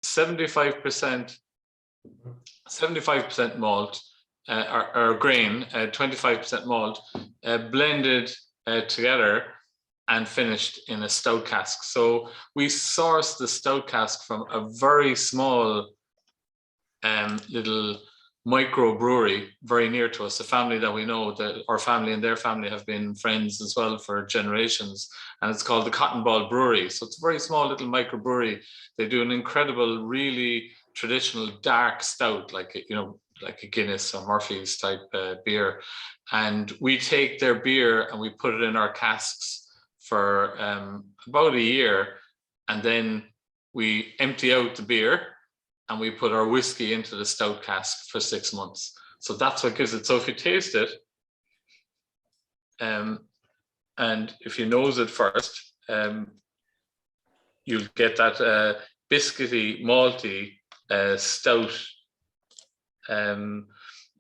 75% malt or grain, 25% malt, blended together and finished in a stout cask. So we sourced the stout cask from a very small little micro brewery very near to us, a family that we know, that our family and their family have been friends as well for generations, and it's called the Cotton Ball Brewery. So it's a very small little micro brewery. They do an incredible, really traditional dark stout, like, you know, like a Guinness or Murphy's type beer. And we take their beer and we put it in our casks for about a year, and then we empty out the beer and we put our whiskey into the stout cask for 6 months. So that's what gives it. So if you taste it, and if you nose it first, you'll get that biscuity, malty, stout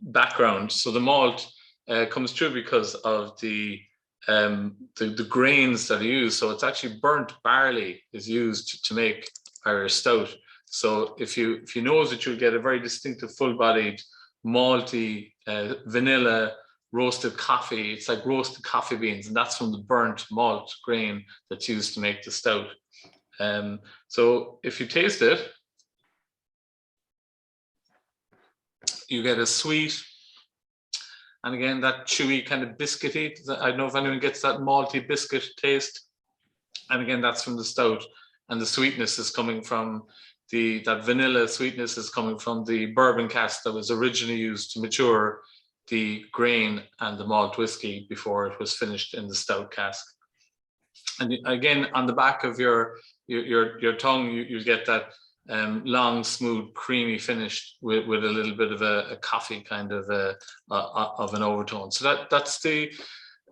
background. So the malt comes through because of the grains that are used. So it's actually burnt barley is used to make Irish stout. So if you nose it, you'll get a very distinctive, full-bodied, malty, vanilla, roasted coffee. It's like roasted coffee beans, and that's from the burnt malt grain that's used to make the stout. So if you taste it, you get a sweet, and again, that chewy kind of biscuity. I don't know if anyone gets that malty biscuit taste. And again, that's from the stout, and the sweetness is coming from that vanilla sweetness is coming from the bourbon cask that was originally used to mature the grain and the malt whiskey before it was finished in the stout cask. And again, on the back of your tongue, you get that long, smooth, creamy finish with a little bit of a coffee kind of an overtone. So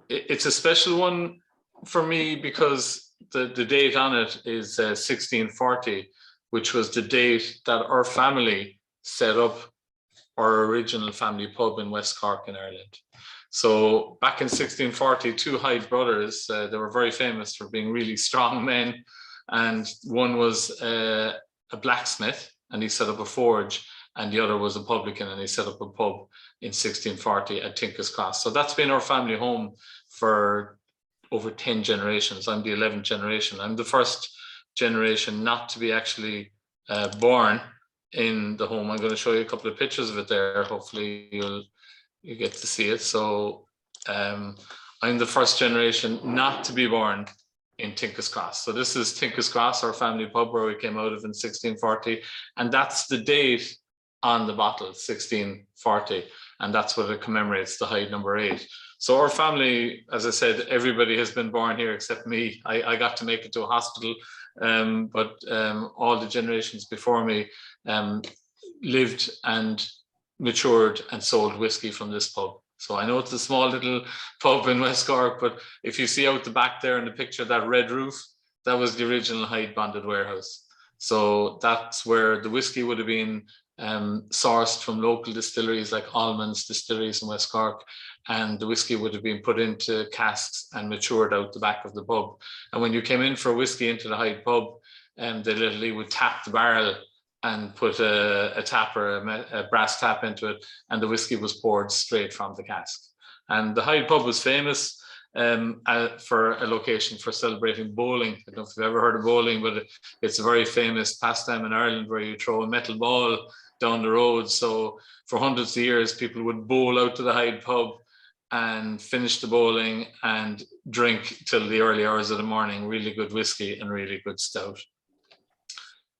it's a special one for me because the date on it is 1640, which was the date that our family set up our original family pub in West Cork in Ireland. So back in 1640, two Hyde brothers, they were very famous for being really strong men. And one was a blacksmith, and he set up a forge, and the other was a publican, and he set up a pub in 1640 at Tinker's Cross. So that's been our family home for over 10 generations. I'm the 11th generation. I'm the first generation not to be actually born in the home. I'm going to show you a couple of pictures of it there. Hopefully you get to see it. So I'm the first generation not to be born in Tinker's Cross. So this is Tinker's Cross, our family pub where we came out of in 1640. And that's the date on the bottle, 1640. And that's what it commemorates, the HYDE number 8. So our family, as I said, everybody has been born here except me. I got to make it to a hospital, but all the generations before me lived and matured and sold whiskey from this pub. So I know it's a small little pub in West Cork, but if you see out the back there in the picture, that red roof, that was the original HYDE bonded warehouse. So that's where the whiskey would have been sourced from local distilleries like Allman's distilleries in West Cork, and the whiskey would have been put into casks and matured out the back of the pub. And when you came in for whiskey into the HYDE pub, they literally would tap the barrel and put a tap or a brass tap into it, and the whiskey was poured straight from the cask. And the HYDE pub was famous for a location for celebrating bowling. I don't know if you've ever heard of bowling, but it's a very famous pastime in Ireland where you throw a metal ball down the road. So for hundreds of years, people would bowl out to the HYDE pub and finish the bowling and drink till the early hours of the morning, really good whiskey and really good stout.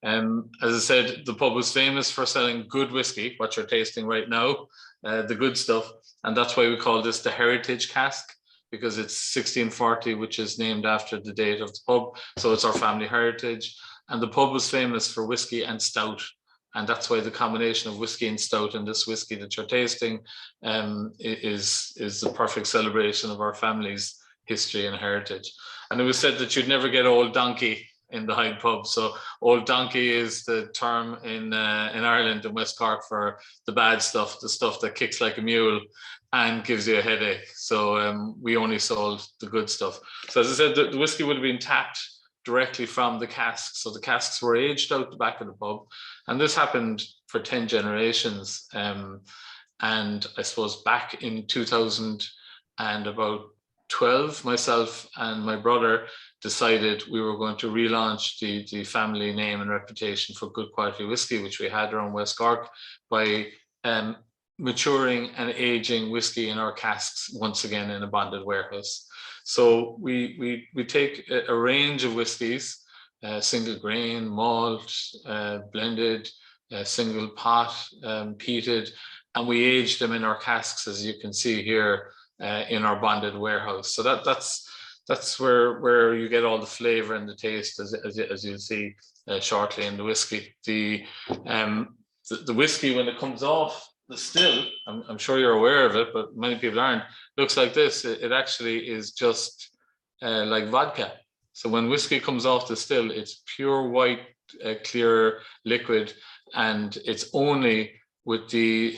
As I said, the pub was famous for selling good whiskey, what you're tasting right now, the good stuff. And that's why we call this the heritage cask, because it's 1640, which is named after the date of the pub. So it's our family heritage. And the pub was famous for whiskey and stout. And that's why the combination of whiskey and stout and this whiskey that you're tasting is the perfect celebration of our family's history and heritage. And it was said that you'd never get old donkey in the HYDE pub. So old donkey is the term in Ireland and West Cork for the bad stuff, the stuff that kicks like a mule and gives you a headache. So we only sold the good stuff. So as I said, the whiskey would have been tapped directly from the casks. So the casks were aged out the back of the pub, and this happened for 10 generations. And I suppose back in 2000 and about 12, myself and my brother decided we were going to relaunch the family name and reputation for good quality whiskey, which we had around West Cork, by maturing and aging whiskey in our casks once again in a bonded warehouse. So we take a range of whiskies, single grain, malt, blended, single pot, peated, and we age them in our casks, as you can see here, in our bonded warehouse. So that's where you get all the flavor and the taste, as you'll see shortly in the whiskey. The whiskey, when it comes off the still, I'm sure you're aware of it, but many people aren't, looks like this. It actually is just like vodka. So when whiskey comes off the still, it's pure white, clear liquid, and it's only with the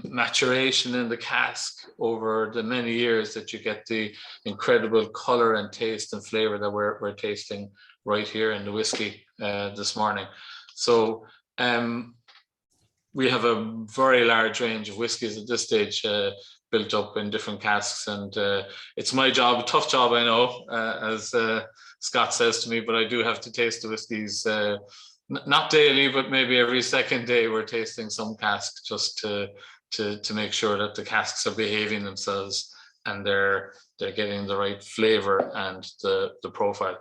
maturation in the cask over the many years that you get the incredible color and taste and flavor that we're tasting right here in the whiskey this morning. So we have a very large range of whiskies at this stage built up in different casks, and it's my job, a tough job, I know, as Scott says to me, but I do have to taste the whiskies, not daily, but maybe every second day we're tasting some cask, just to make sure that the casks are behaving themselves and they're getting the right flavor and the profile.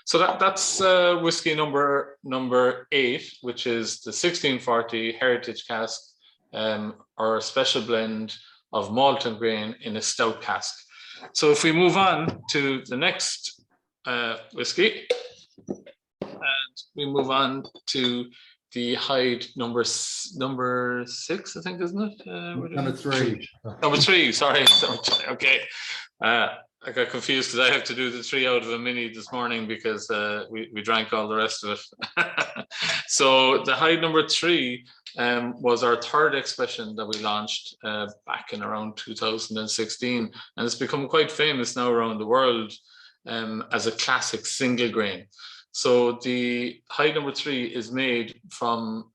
So that's whiskey number 8, which is the 1640 heritage cask, or a special blend of malt and grain in a stout cask. So if we move on to the next whiskey, and we move on to the HYDE number 6, I think, isn't it? Number 3. Number 3, sorry. Okay. I got confused because I have to do the 3 out of a mini this morning because we drank all the rest of it. So the HYDE number 3 was our third expression that we launched back in around 2016, and it's become quite famous now around the world as a classic single grain. So the HYDE number 3 is made from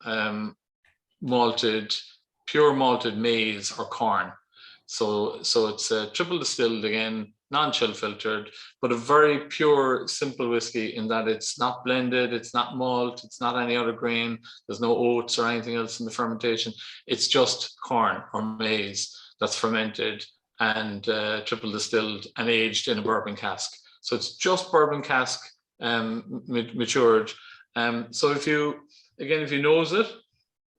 pure malted maize or corn. So it's triple distilled again, non-chill filtered, but a very pure, simple whiskey in that it's not blended, it's not malt, it's not any other grain, there's no oats or anything else in the fermentation. It's just corn or maize that's fermented and triple distilled and aged in a bourbon cask. So it's just bourbon cask matured. So if you nose it,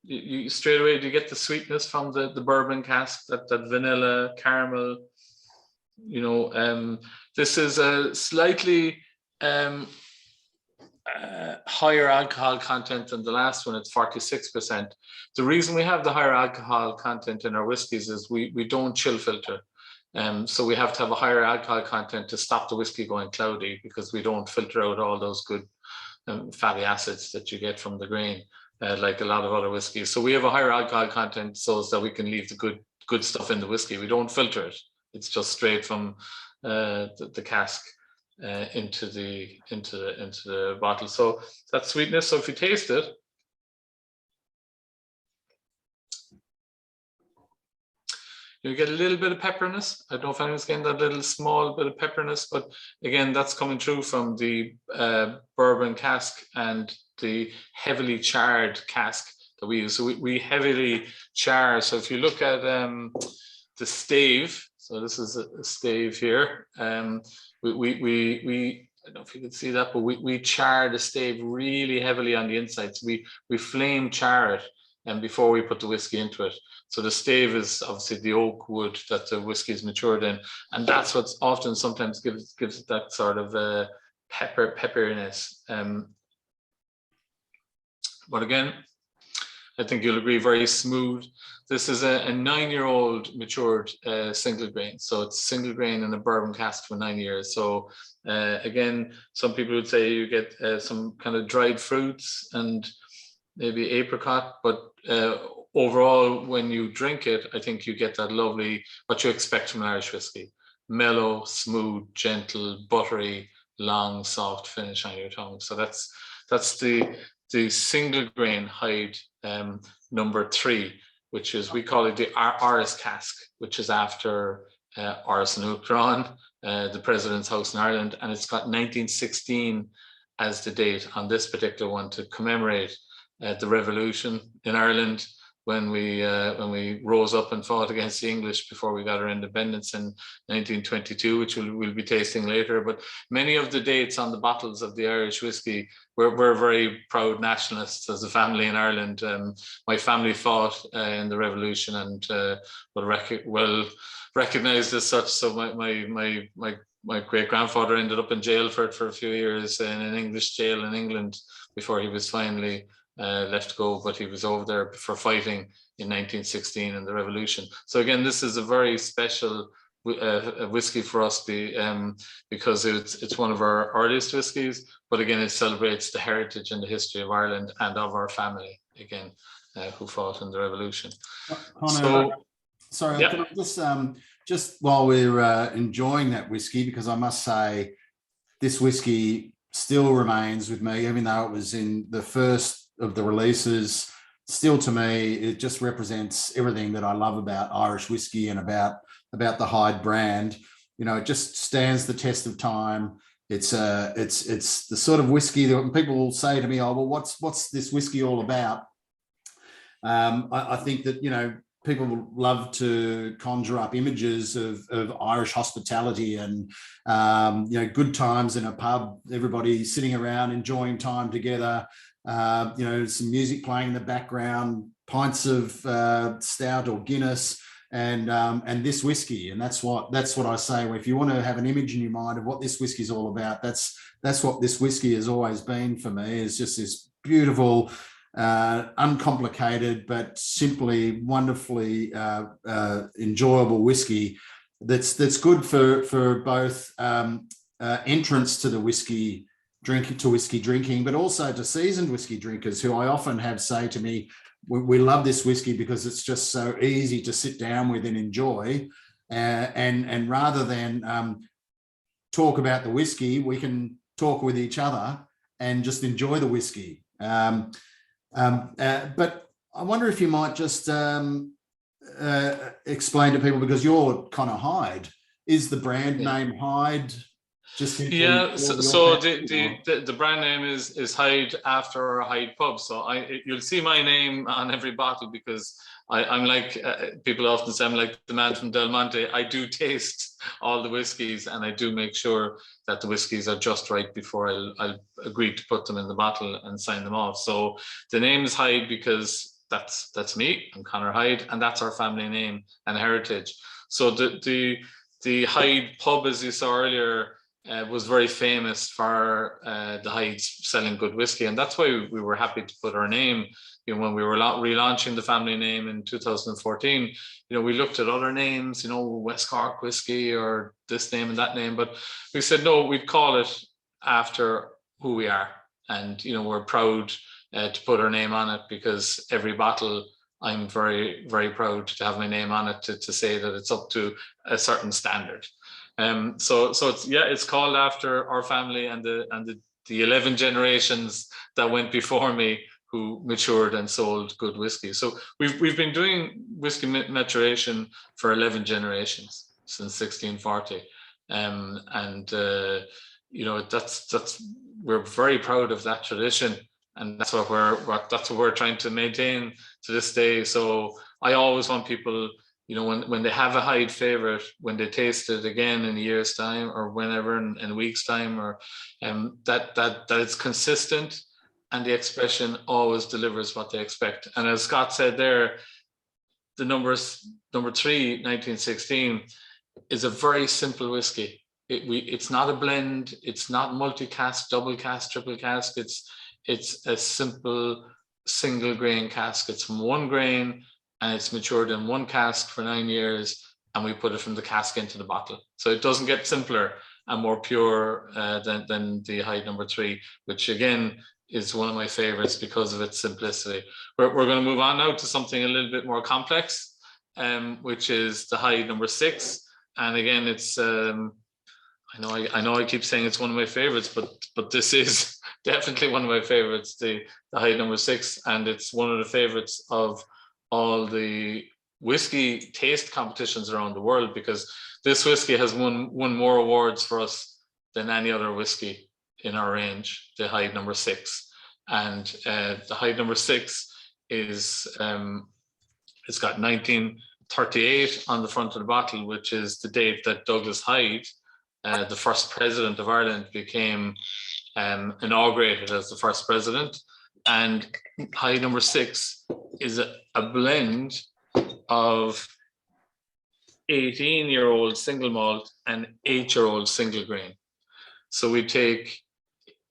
you straight away you get the sweetness from the bourbon cask, that vanilla, caramel. You know, this is a slightly higher alcohol content than the last one. It's 46%. The reason we have the higher alcohol content in our whiskies is we don't chill filter. So we have to have a higher alcohol content to stop the whiskey going cloudy, because we don't filter out all those good fatty acids that you get from the grain, like a lot of other whiskeys. So we have a higher alcohol content so that we can leave the good stuff in the whiskey. We don't filter it. It's just straight from the cask into the bottle. So that sweetness. So if you taste it, you get a little bit of pepperiness. I don't know if anyone's getting that little small bit of pepperiness, but again, that's coming through from the bourbon cask and the heavily charred cask that we use. So we heavily char. So if you look at the stave, so this is a stave here. We I don't know if you can see that, but we char the stave really heavily on the inside. So we flame char it, and before we put the whiskey into it. So the stave is obviously the oak wood that the whiskey is matured in, and that's what's often sometimes gives it that sort of pepperiness. But again, I think you'll agree, very smooth. This is a 9-year-old matured single grain. So it's single grain in a bourbon cask for 9 years. So again, some people would say you get some kind of dried fruits and maybe apricot, but overall, when you drink it, I think you get that lovely, what you expect from an Irish whiskey. Mellow, smooth, gentle, buttery, long, soft finish on your tongue. So that's the single grain HYDE number 3, which is, we call it the Áras cask, which is after Áras an Uachtaráin, the President's House in Ireland, and it's got 1916 as the date on this particular one to commemorate the revolution in Ireland, when we rose up and fought against the English before we got our independence in 1922, which we'll be tasting later. But many of the dates on the bottles of the Irish whiskey, we're very proud nationalists as a family in Ireland. My family fought in the revolution and well recognized as such. So my great grandfather ended up in jail for a few years in an English jail in England before he was finally left go, but he was over there for fighting in 1916 in the revolution. So again, this is a very special whiskey for us, because it's one of our earliest whiskies, but again, it celebrates the heritage and the history of Ireland and of our family, again, who fought in the revolution. Connor, sorry, yeah. can I just while we're enjoying that whiskey, because I must say this whiskey still remains with me, even though it was in the first of the releases. Still, to me, it just represents everything that I love about Irish whiskey and about the HYDE brand. You know, it just stands the test of time. It's the sort of whiskey that when people say to me, "Oh, well, what's this whiskey all about?" I think that, you know, people love to conjure up images of Irish hospitality and you know, good times in a pub, everybody sitting around enjoying time together. You know, some music playing in the background, pints of stout or Guinness, and this whiskey. And that's what I say. If you want to have an image in your mind of what this whiskey is all about, that's what this whiskey has always been for me. It's just this beautiful, uncomplicated, but simply wonderfully enjoyable whiskey. That's good for both entrance to the whiskey drinking, but also to seasoned whiskey drinkers, who I often have say to me, we love this whiskey because it's just so easy to sit down with and enjoy. And rather than talk about the whiskey, we can talk with each other and just enjoy the whiskey. But I wonder if you might just explain to people, because you're kind of HYDE. Is the brand name HYDE? Yeah, so the brand name is HYDE after our HYDE pub. So you'll see my name on every bottle, because I'm like, people often say I'm like the man from Del Monte. I do taste all the whiskies, and I do make sure that the whiskies are just right before I'll agree to put them in the bottle and sign them off. So the name is HYDE because that's me, I'm Conor Hyde, and that's our family name and heritage. So the HYDE pub, as you saw earlier, was very famous for the Hydes selling good whiskey, and that's why we were happy to put our name. You know, when we were relaunching the family name in 2014, you know, we looked at other names, you know, West Cork whiskey or this name and that name, but we said no, we'd call it after who we are, and you know, we're proud to put our name on it, because every bottle, I'm very, very proud to have my name on it to say that it's up to a certain standard. So it's called after our family and the 11 generations that went before me, who matured and sold good whiskey. So we've been doing whiskey maturation for 11 generations since 1640, you know, that's we're very proud of that tradition, and that's what we're trying to maintain to this day. So I always want people, you know, when they have a HYDE favorite, when they taste it again in a year's time or whenever in a week's time, or that it's consistent, and the expression always delivers what they expect. And as Scott said there, the number 3, 1916, is a very simple whiskey. It's not a blend. It's not multi-cask, double cask, triple cask. It's a simple single grain cask. It's from one grain, and it's matured in one cask for 9 years, and we put it from the cask into the bottle. So it doesn't get simpler and more pure than the HYDE number 3, which again is one of my favorites because of its simplicity. We're going to move on now to something a little bit more complex, which is the HYDE number 6. And again, it's I know I keep saying it's one of my favorites, but this is definitely one of my favorites, the HYDE number 6, and it's one of the favorites of all the whiskey taste competitions around the world, because this whiskey has won more awards for us than any other whiskey in our range, the HYDE number 6. And the HYDE number 6 is it's got 1938 on the front of the bottle, which is the date that Douglas Hyde, the first president of Ireland, became inaugurated as the first president. And HYDE number 6 is a blend of 18-year-old single malt and 8-year-old single grain. So we take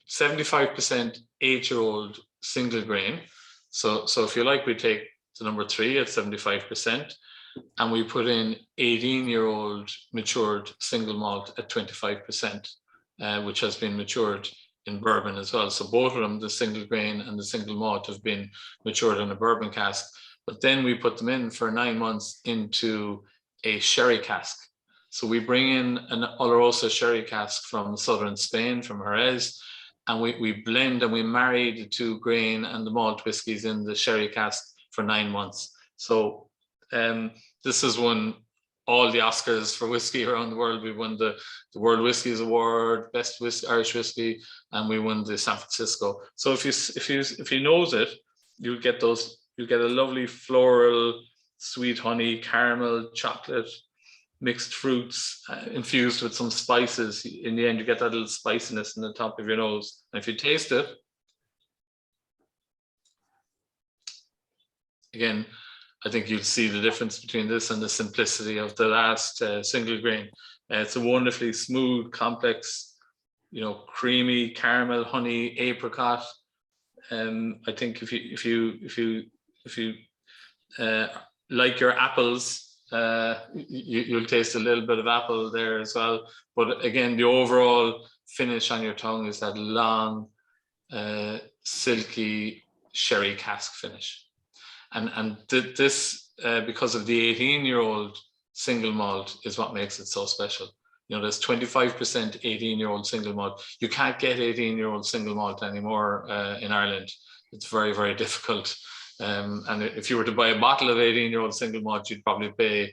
75% 8-year-old single grain. So if you like, we take the number 3 at 75%, and we put in 18-year-old matured single malt at 25%, which has been matured in bourbon as well. So both of them, the single grain and the single malt, have been matured in a bourbon cask. But then we put them in for 9 months into a sherry cask. So we bring in an Oloroso sherry cask from southern Spain, from Jerez, and we blend and we marry the 2 grain and the malt whiskies in the sherry cask for 9 months. So this has won all the Oscars for whiskey around the world. We won the World Whiskies Award, Best Irish Whiskey, and we won the San Francisco. So if you nose it, you'll get a lovely floral, sweet honey, caramel, chocolate, mixed fruits, infused with some spices. In the end, you get that little spiciness in the top of your nose. And if you taste it, again, I think you'll see the difference between this and the simplicity of the last single grain. It's a wonderfully smooth, complex, creamy caramel, honey, apricot. I think if you like your apples, you'll taste a little bit of apple there as well. But again, the overall finish on your tongue is that long, silky sherry cask finish. And this, because of the 18-year-old single malt, is what makes it so special. There's 25% 18-year-old single malt. You can't get 18-year-old single malt anymore in Ireland. It's very, very difficult. And if you were to buy a bottle of 18-year-old single malt, you'd probably pay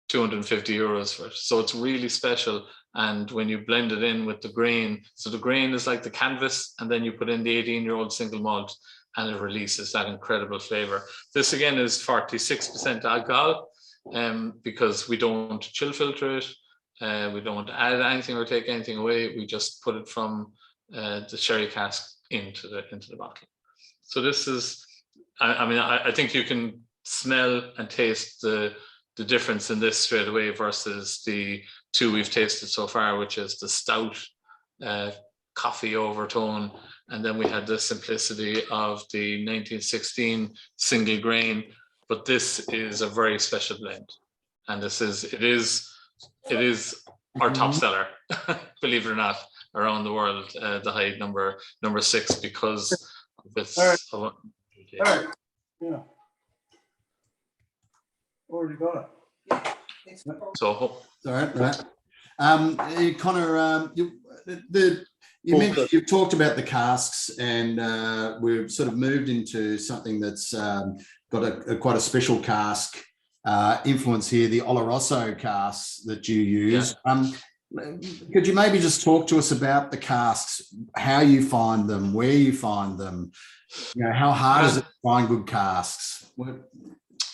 250 euros for it. So it's really special. And when you blend it in with the grain, so the grain is like the canvas, and then you put in the 18-year-old single malt, and it releases that incredible flavor. This again is 46% alcohol, because we don't chill filter it. We don't add anything or take anything away. We just put it from the sherry cask into the bottle. So this is, I think you can smell and taste the difference in this straight away versus the 2 we've tasted so far, which is the stout coffee overtone, and then we had the simplicity of the 1916 single grain. But this is a very special blend, and it is our top seller, believe it or not, around the world, the HYDE number 6, because of its. All right. Yeah. Already got it. So Right. Connor, you mentioned, you've talked about the casks, and we've sort of moved into something that's got quite a special cask influence here, the Oloroso casks that you use. Yeah. Could you maybe just talk to us about the casks, how you find them, where you find them, how hard is it to find good casks?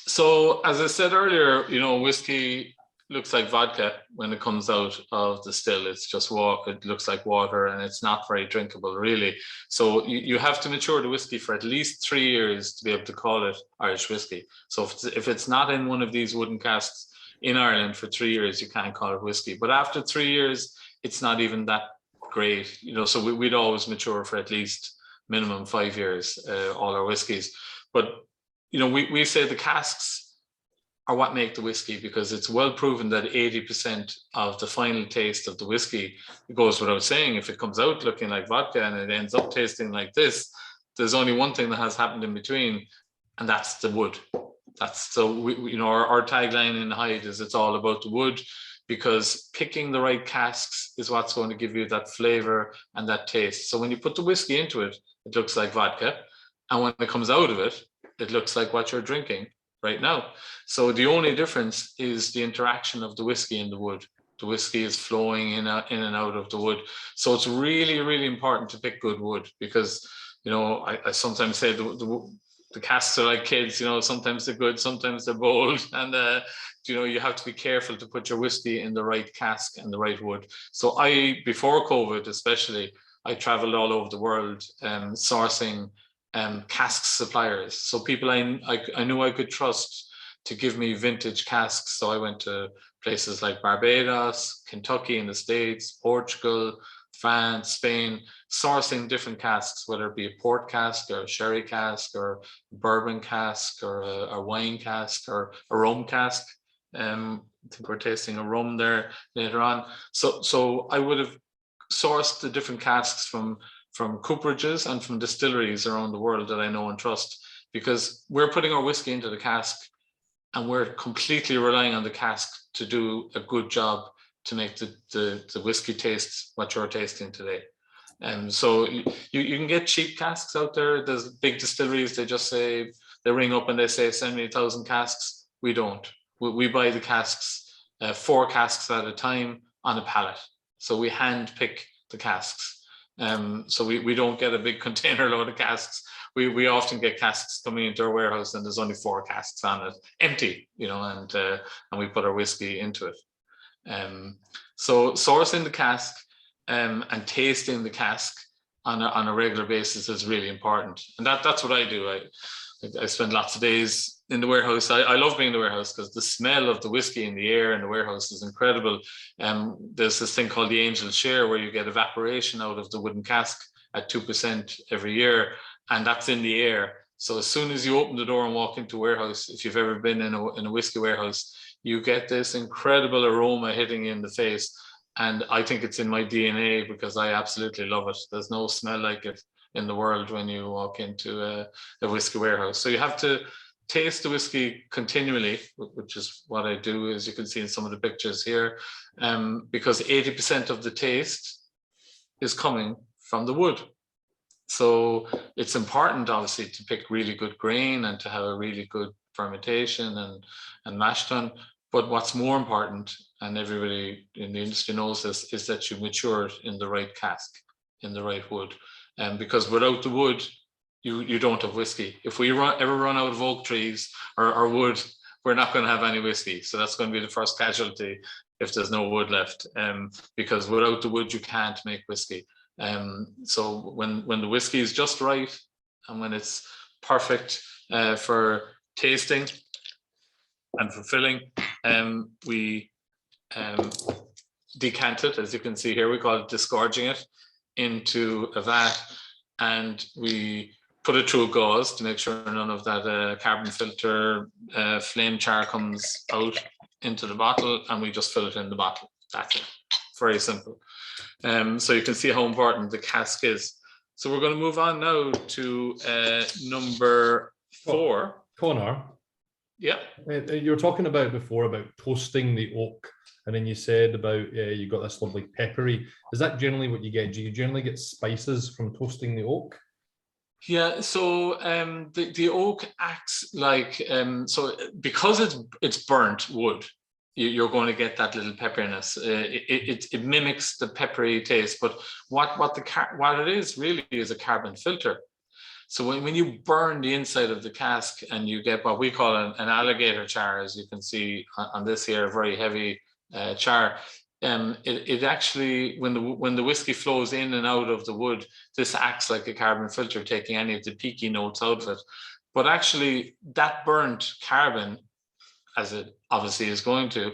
So as I said earlier, whiskey looks like vodka when it comes out of the still. It's just water. It looks like water, and it's not very drinkable, really. So you have to mature the whiskey for at least 3 years to be able to call it Irish whiskey. So if it's not in one of these wooden casks in Ireland for 3 years, you can't call it whiskey. But after 3 years, it's not even that great, So we'd always mature for at least minimum 5 years, all our whiskies. But we say the casks are what make the whiskey, because it's well proven that 80% of the final taste of the whiskey, it goes without saying, if it comes out looking like vodka and it ends up tasting like this, there's only one thing that has happened in between, and that's the wood. Our tagline in HYDE is it's all about the wood. because picking the right casks is what's going to give you that flavor and that taste. So when you put the whiskey into it, it looks like vodka. And when it comes out of it, it looks like what you're drinking right now. So the only difference is the interaction of the whiskey and the wood. The whiskey is flowing in and out of the wood. So it's really, really important to pick good wood, because, you know, I sometimes say the casks are like kids, you know, sometimes they're good, sometimes they're bold. And, you know, you have to be careful to put your whiskey in the right cask and the right wood. So before COVID especially, I traveled all over the world sourcing cask suppliers. So people I knew I could trust to give me vintage casks. So I went to places like Barbados, Kentucky in the States, Portugal, France, Spain, sourcing different casks, whether it be a port cask or a sherry cask or a bourbon cask or a wine cask or a rum cask. I think we're tasting a rum there later on. So I would have sourced the different casks from cooperages and from distilleries around the world that I know and trust, because we're putting our whiskey into the cask and we're completely relying on the cask to do a good job to make the whiskey taste what you're tasting today. And so you can get cheap casks out there. There's big distilleries, they just say, they ring up and they say, send me 1,000 casks. We don't. We buy the casks, 4 casks at a time on a pallet. So we hand pick the casks. So we don't get a big container load of casks. We often get casks coming into our warehouse and there's only 4 casks on it, empty, you know, and we put our whiskey into it. So sourcing the cask and tasting the cask on a regular basis is really important. And that's what I do. I spend lots of days in the warehouse. I love being in the warehouse because the smell of the whiskey in the air in the warehouse is incredible. There's this thing called the angel share where you get evaporation out of the wooden cask at 2% every year, and that's in the air. So as soon as you open the door and walk into a warehouse, if you've ever been in a whiskey warehouse, you get this incredible aroma hitting you in the face. And I think it's in my DNA because I absolutely love it. There's no smell like it in the world when you walk into a whiskey warehouse. So you have to taste the whiskey continually, which is what I do, as you can see in some of the pictures here, because 80% of the taste is coming from the wood. So it's important, obviously, to pick really good grain and to have a really good fermentation and mash tun. But what's more important, and everybody in the industry knows this, is that you mature it in the right cask, in the right wood. Because without the wood, you don't have whiskey. If we ever run out of oak trees or wood, we're not going to have any whiskey. So that's going to be the first casualty if there's no wood left. Because without the wood, you can't make whiskey. So when the whiskey is just right and when it's perfect for tasting and for filling, we decant it, as you can see here. We call it disgorging it into a vat, and we put it through a gauze to make sure none of that carbon filter flame char comes out into the bottle, and we just fill it in the bottle. That's it. Very simple. So you can see how important the cask is. So we're going to move on now to number 4. Connor. Yeah. You were talking about before about toasting the oak, and then you said about you got this lovely peppery. Is that generally what you get? Do you generally get spices from toasting the oak? Yeah, so the oak acts like so because it's burnt wood, you're going to get that little pepperiness. It mimics the peppery taste, but what it is really is a carbon filter. So when you burn the inside of the cask and you get what we call an alligator char, as you can see on this here, very heavy char, it actually, when the whiskey flows in and out of the wood, this acts like a carbon filter, taking any of the peaky notes out of it. But actually, that burnt carbon, as it obviously is going to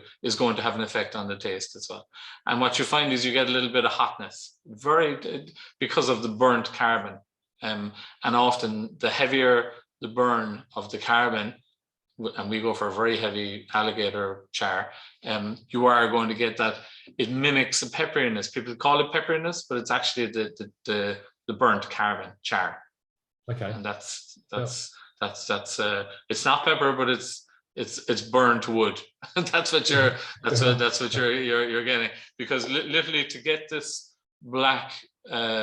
have an effect on the taste as well. And what you find is you get a little bit of hotness, because of the burnt carbon. And often the heavier the burn of the carbon, and we go for a very heavy alligator char, you are going to get that. It mimics a pepperiness. People call it pepperiness, but it's actually the burnt carbon char. Okay. And that's it's not pepper, but it's it's burnt wood. That's what you're getting, because literally to get this black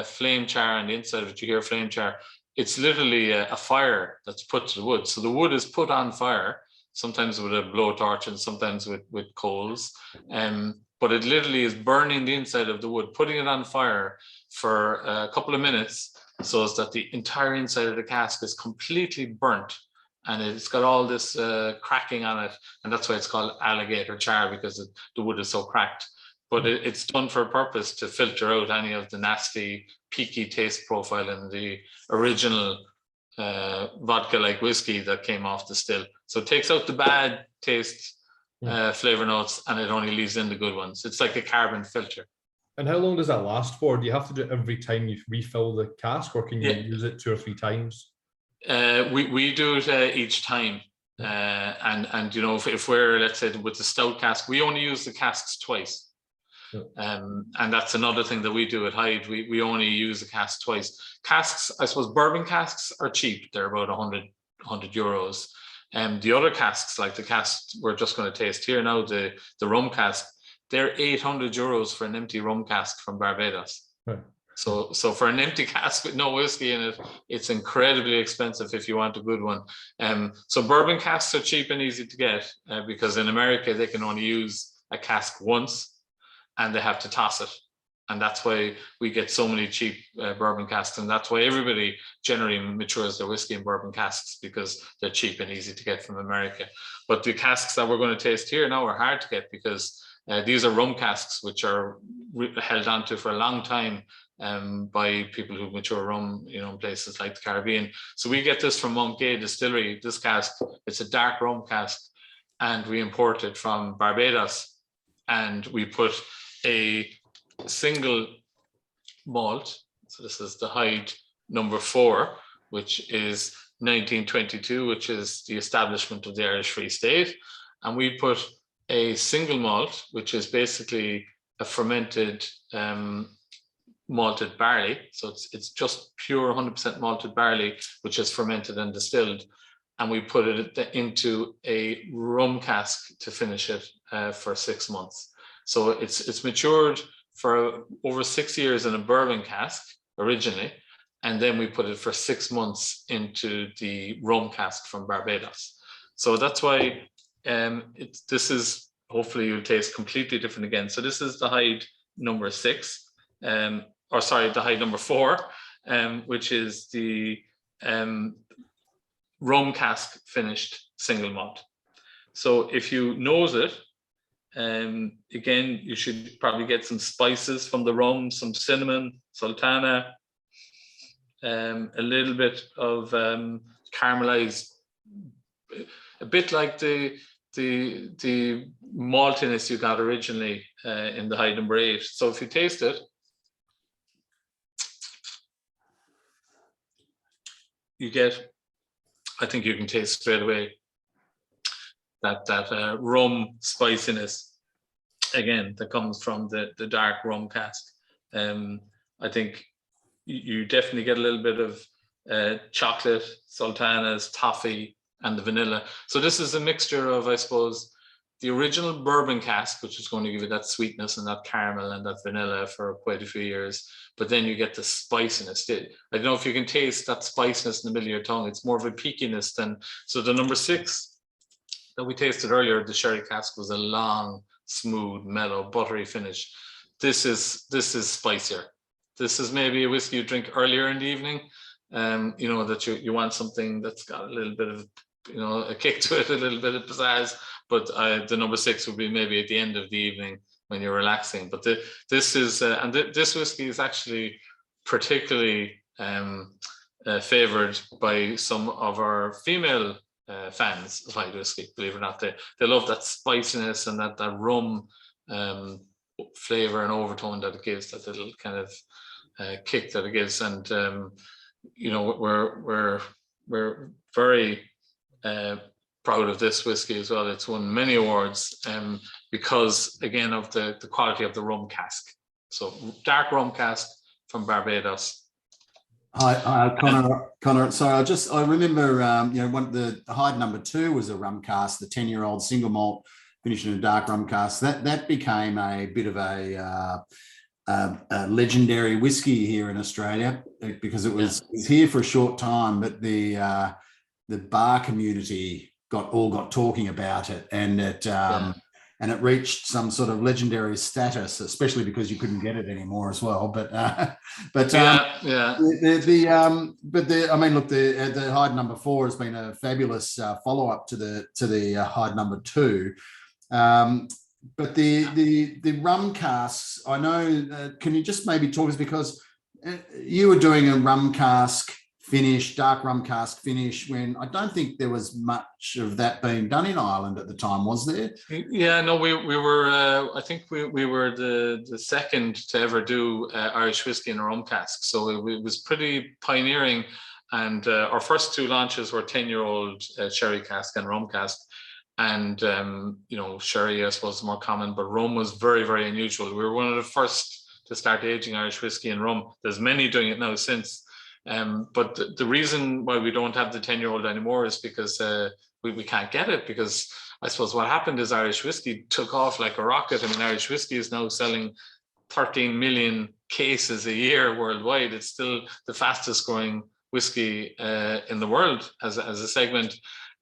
flame char on the inside of it, you hear flame char, it's literally a fire that's put to the wood. So the wood is put on fire, sometimes with a blowtorch and sometimes with coals, but it literally is burning the inside of the wood, putting it on fire for a couple of minutes, so as that the entire inside of the cask is completely burnt, and it's got all this cracking on it, and that's why it's called alligator char, because the wood is so cracked. But it's done for a purpose to filter out any of the nasty, peaky taste profile in the original vodka-like whiskey that came off the still. So it takes out the bad taste, flavor notes, and it only leaves in the good ones. It's like a carbon filter. And how long does that last for? Do you have to do it every time you refill the cask, or can you use it 2 or 3 times? We do it each time. And you know, if we're, let's say, with the stout cask, we only use the casks twice. And that's another thing that we do at HYDE. We only use the cask twice. Casks, I suppose, bourbon casks are cheap. They're about 100 euros. The other casks, like the casks we're just going to taste here now, the rum cask, they're 800 euros for an empty rum cask from Barbados. Right. So for an empty cask with no whiskey in it, it's incredibly expensive if you want a good one. So bourbon casks are cheap and easy to get, because in America they can only use a cask once and they have to toss it. And that's why we get so many cheap bourbon casks. And that's why everybody generally matures their whiskey in bourbon casks, because they're cheap and easy to get from America. But the casks that we're going to taste here now are hard to get, because these are rum casks, which are held onto for a long time by people who mature rum, you know, in places like the Caribbean. So we get this from Mount Gay Distillery. This cask, it's a dark rum cask, and we import it from Barbados, and we put a single malt. So this is the HYDE number 4, which is 1922, which is the establishment of the Irish Free State. And we put a single malt, which is basically a fermented malted barley. So it's just pure 100% malted barley, which is fermented and distilled. And we put it into a rum cask to finish it for 6 months. So it's matured for over 6 years in a bourbon cask originally, and then we put it for 6 months into the rum cask from Barbados. So that's why this is, hopefully you'll taste completely different again. So this is the HYDE number 6, or sorry, the HYDE number 4, which is the rum cask finished single malt. So if you nose it, again, you should probably get some spices from the rum, some cinnamon, sultana, a little bit of caramelized, a bit like the maltiness you got originally in the HYDE number 8. So if you taste it, you get, I think you can taste straight away that rum spiciness, again, that comes from the dark rum cask. I think you definitely get a little bit of chocolate, sultanas, toffee, and the vanilla. So this is a mixture of, I suppose, the original bourbon cask, which is going to give you that sweetness and that caramel and that vanilla for quite a few years. But then you get the spiciness. I don't know if you can taste that spiciness in the middle of your tongue. It's more of a peakiness than, so the number 6 that we tasted earlier, the sherry cask, was a long, smooth, mellow, buttery finish. This is spicier. This is maybe a whiskey you drink earlier in the evening. You know, that you want something that's got a little bit of, you know, a kick to it, a little bit of pizzazz. But the number 6 would be maybe at the end of the evening when you're relaxing. But this is, and this whiskey is actually particularly favored by some of our female fans of HYDE whiskey, believe it or not. They love that spiciness and that rum flavor and overtone that it gives, that little kind of kick that it gives. And you know, we're very proud of this whiskey as well. It's won many awards because, again, of the quality of the rum cask. So dark rum cask from Barbados, Hi, Connor. Connor, sorry, I remember, the HYDE #2 was a rum cask, the 10-year-old single malt finished in a dark rum cask. That became a bit of a legendary whiskey here in Australia because it was here for a short time, but the bar community got talking about it, and it reached some sort of legendary status, especially because you couldn't get it anymore as well. But I mean, look, the HYDE #4 has been a fabulous follow-up to the HYDE #2. But the rum casks, I know. Can you just maybe talk us, because you were doing a rum cask finish, dark rum cask finish, when I don't think there was much of that being done in Ireland at the time, was there? Yeah, no, we were. I think we were the second to ever do Irish whiskey in a rum cask, so it was pretty pioneering. And our first two launches were 10-year-old sherry cask and rum cask. And sherry, I suppose, is more common, but rum was very, very unusual. We were one of the first to start aging Irish whiskey in rum. There's many doing it now since. But the reason why we don't have the 10-year-old anymore is because we can't get it, because I suppose what happened is Irish whiskey took off like a rocket. I mean, Irish whiskey is now selling 13 million cases a year worldwide. It's still the fastest growing whiskey in the world as a segment.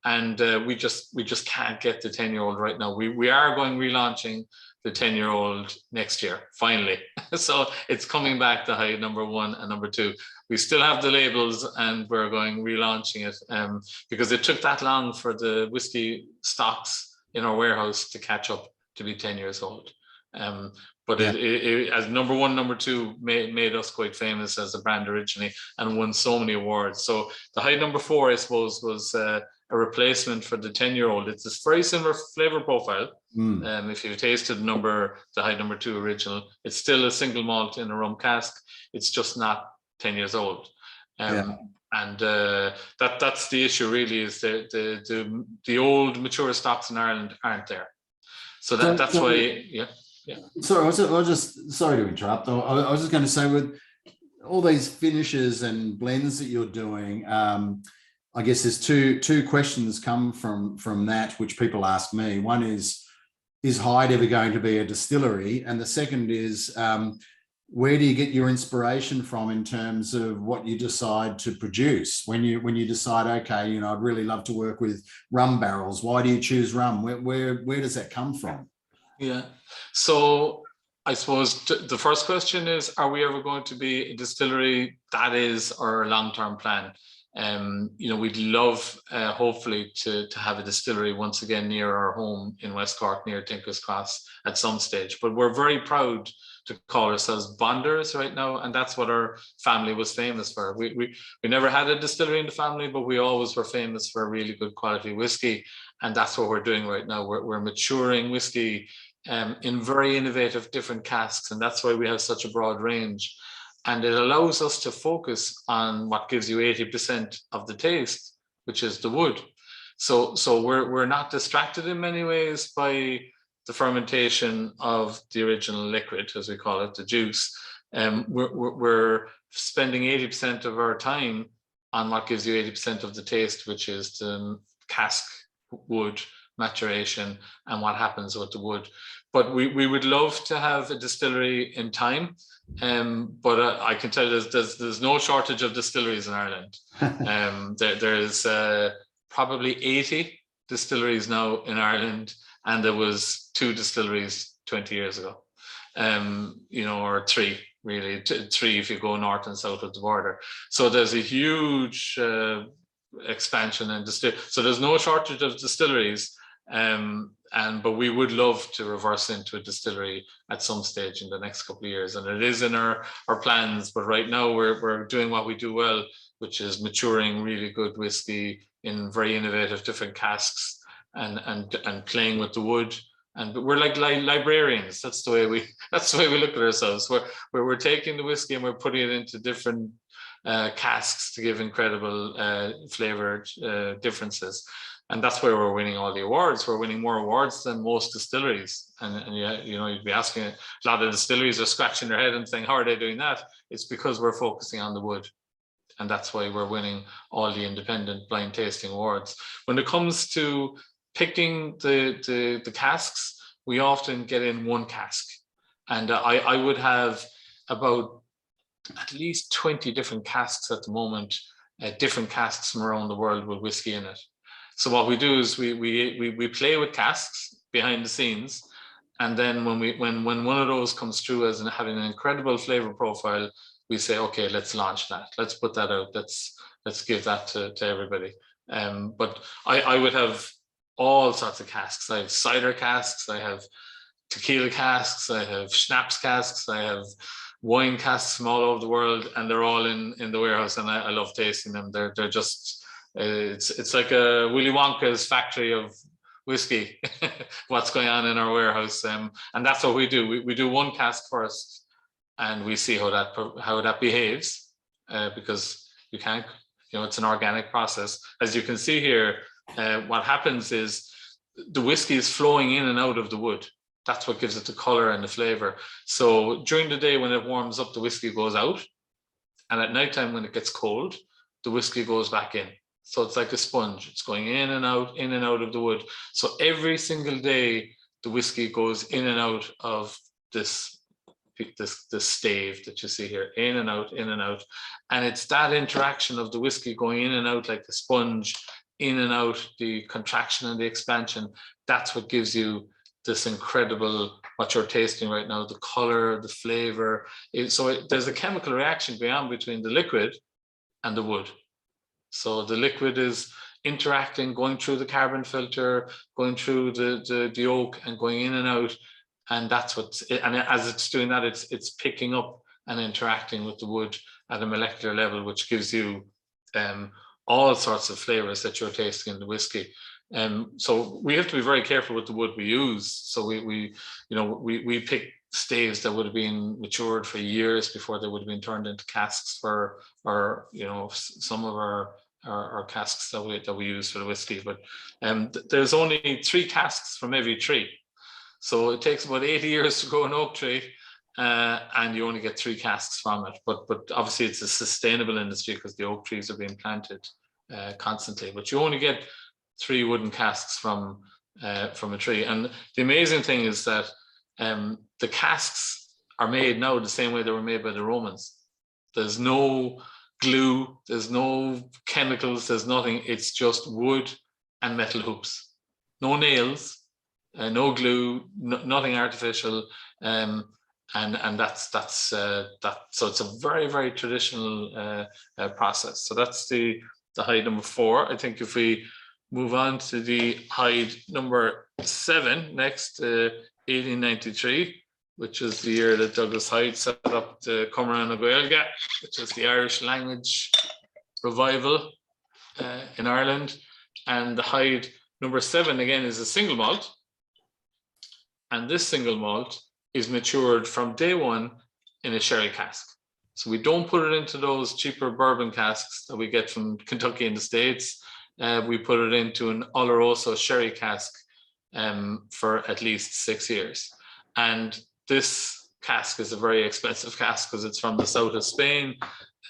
And we just can't get the 10-year-old right now. We are going relaunching the 10-year-old next year, finally. So it's coming back to HYDE #1 and #2. We still have the labels, and we're going relaunching it because it took that long for the whiskey stocks in our warehouse to catch up to be 10 years old. But it as #1, #2 made us quite famous as a brand originally, and won so many awards. So the HYDE #4, I suppose, was a replacement for the 10-year-old. It's a very similar flavor profile. If you tasted the HYDE #2 original, it's still a single malt in a rum cask. It's just not 10 years old. And that's the issue, really, is the old mature stocks in Ireland aren't there. So that's why, Sorry, I was just sorry to interrupt. I was just going to say, with all these finishes and blends that you're doing, I guess there's two questions come from that, which people ask me. One is HYDE ever going to be a distillery? And the second is, where do you get your inspiration from in terms of what you decide to produce? When you decide, okay, I'd really love to work with rum barrels. Why do you choose rum? Where does that come from? Yeah. So I suppose the first question is, are we ever going to be a distillery? That is our long-term plan. We'd love, hopefully, to have a distillery once again near our home in West Cork, near Tinker's Cross, at some stage. But we're very proud to call ourselves bonders right now, and that's what our family was famous for. We never had a distillery in the family, but we always were famous for really good quality whiskey, and that's what we're doing right now. We're maturing whiskey in very innovative different casks, and that's why we have such a broad range. And it allows us to focus on what gives you 80% of the taste, which is the wood. So we're not distracted in many ways by the fermentation of the original liquid, as we call it, the juice. We're spending 80% of our time on what gives you 80% of the taste, which is the cask wood maturation and what happens with the wood. But we would love to have a distillery in time. But I can tell you there's no shortage of distilleries in Ireland. There's probably 80 distilleries now in Ireland, and there was 2 distilleries 20 years ago, or 3 really, 3 if you go north and south of the border. So there's a huge expansion and so there's no shortage of distilleries. But we would love to reverse into a distillery at some stage in the next couple of years, and it is in our plans. But right now we're doing what we do well, which is maturing really good whiskey in very innovative different casks and playing with the wood. And we're like librarians. That's the way we look at ourselves. We're taking the whiskey and we're putting it into different casks to give incredible flavor differences. And that's where we're winning all the awards. We're winning more awards than most distilleries. And you'd be asking, a lot of distilleries are scratching their head and saying, how are they doing that? It's because we're focusing on the wood. And that's why we're winning all the independent blind tasting awards. When it comes to picking the casks, we often get in one cask. And I would have about at least 20 different casks at the moment, different casks from around the world with whiskey in it. So what we do is we play with casks behind the scenes, and then when one of those comes through as having an incredible flavor profile, we say, okay, let's launch that. Let's put that out. Let's give that to everybody. But I would have all sorts of casks. I have cider casks. I have tequila casks. I have schnapps casks. I have wine casks from all over the world, and they're all in the warehouse, and I love tasting them. They're just it's like a Willy Wonka's factory of whiskey. What's going on in our warehouse, and that's what we do. We do one cask first, and we see how that behaves, because you can't, it's an organic process. As you can see here, what happens is the whiskey is flowing in and out of the wood. That's what gives it the color and the flavor. So during the day when it warms up, the whiskey goes out, and at nighttime when it gets cold, the whiskey goes back in. So it's like a sponge. It's going in and out of the wood. So every single day, the whiskey goes in and out of this stave that you see here, in and out, in and out. And it's that interaction of the whiskey going in and out like a sponge, in and out, the contraction and the expansion. That's what gives you this incredible, what you're tasting right now, the color, the flavor. There's a chemical reaction going on between the liquid and the wood. So the liquid is interacting, going through the carbon filter, going through the oak and going in and out. And that's and as it's doing that, it's picking up and interacting with the wood at a molecular level, which gives you all sorts of flavors that you're tasting in the whiskey. So we have to be very careful with the wood we use. So we pick staves that would have been matured for years before they would have been turned into casks for some of our casks that we use for the whiskey. But there's only 3 casks from every tree. So it takes about 80 years to grow an oak tree, and you only get 3 casks from it. But obviously it's a sustainable industry because the oak trees are being planted constantly. But you only get 3 wooden casks from a tree. And the amazing thing is that the casks are made now the same way they were made by the Romans. There's no glue, there's no chemicals, there's nothing. It's just wood and metal hoops. No nails, no glue, nothing artificial. And that's so it's a very, very traditional process. So that's the HYDE number 4. I think if we move on to the HYDE number 7 next, 1893, which is the year that Douglas Hyde set up the Cumran na Gaeilge, which is the Irish language revival in Ireland. And the HYDE number 7 again is a single malt, and this single malt is matured from day 1 in a sherry cask. So we don't put it into those cheaper bourbon casks that we get from Kentucky in the States. We put it into an Oloroso sherry cask for at least 6 years. And this cask is a very expensive cask because it's from the south of Spain,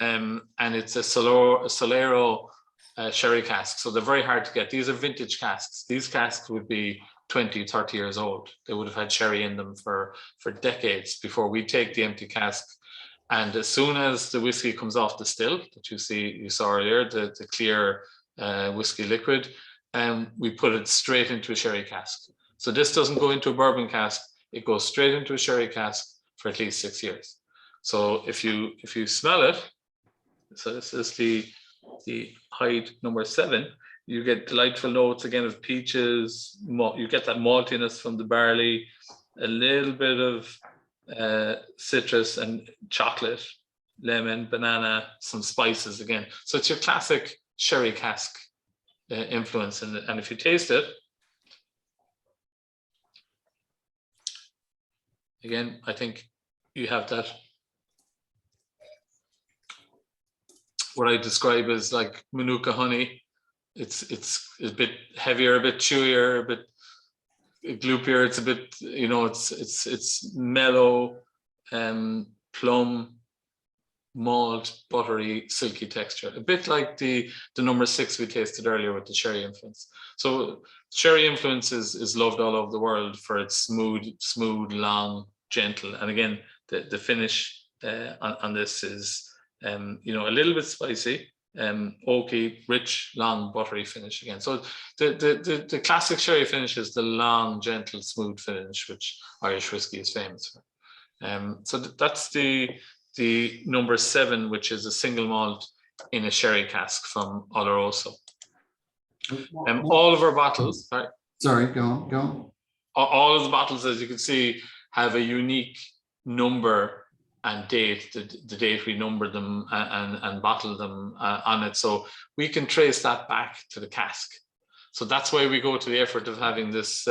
and it's a Solero sherry cask. So they're very hard to get. These are vintage casks. These casks would be 20, 30 years old. They would have had sherry in them for decades before we take the empty cask. And as soon as the whiskey comes off the still that you saw earlier, the clear whiskey liquid, we put it straight into a sherry cask. So this doesn't go into a bourbon cask. It goes straight into a sherry cask for at least 6 years. So if you smell it, so this is the HYDE number 7, you get delightful notes again of peaches. You get that maltiness from the barley, a little bit of citrus and chocolate, lemon, banana, some spices again. So it's your classic sherry cask influence. And if you taste it, again, I think you have that, what I describe as like Manuka honey. It's a bit heavier, a bit chewier, a bit gloopier. It's a bit, it's mellow, plum, malt, buttery, silky texture, a bit like the number 6 we tasted earlier with the sherry influence. So sherry influence is loved all over the world for its smooth, long, gentle. And again, the finish on this is, you know, a little bit spicy, oaky, rich, long, buttery finish again. So the classic sherry finish is the long, gentle, smooth finish, which Irish whiskey is famous for. So that's the number 7, which is a single malt in a sherry cask from Oloroso. All of our bottles, Sorry, go on. All of the bottles, as you can see, have a unique number and date, the date we numbered them and bottled them on it. So we can trace that back to the cask. So that's why we go to the effort of having this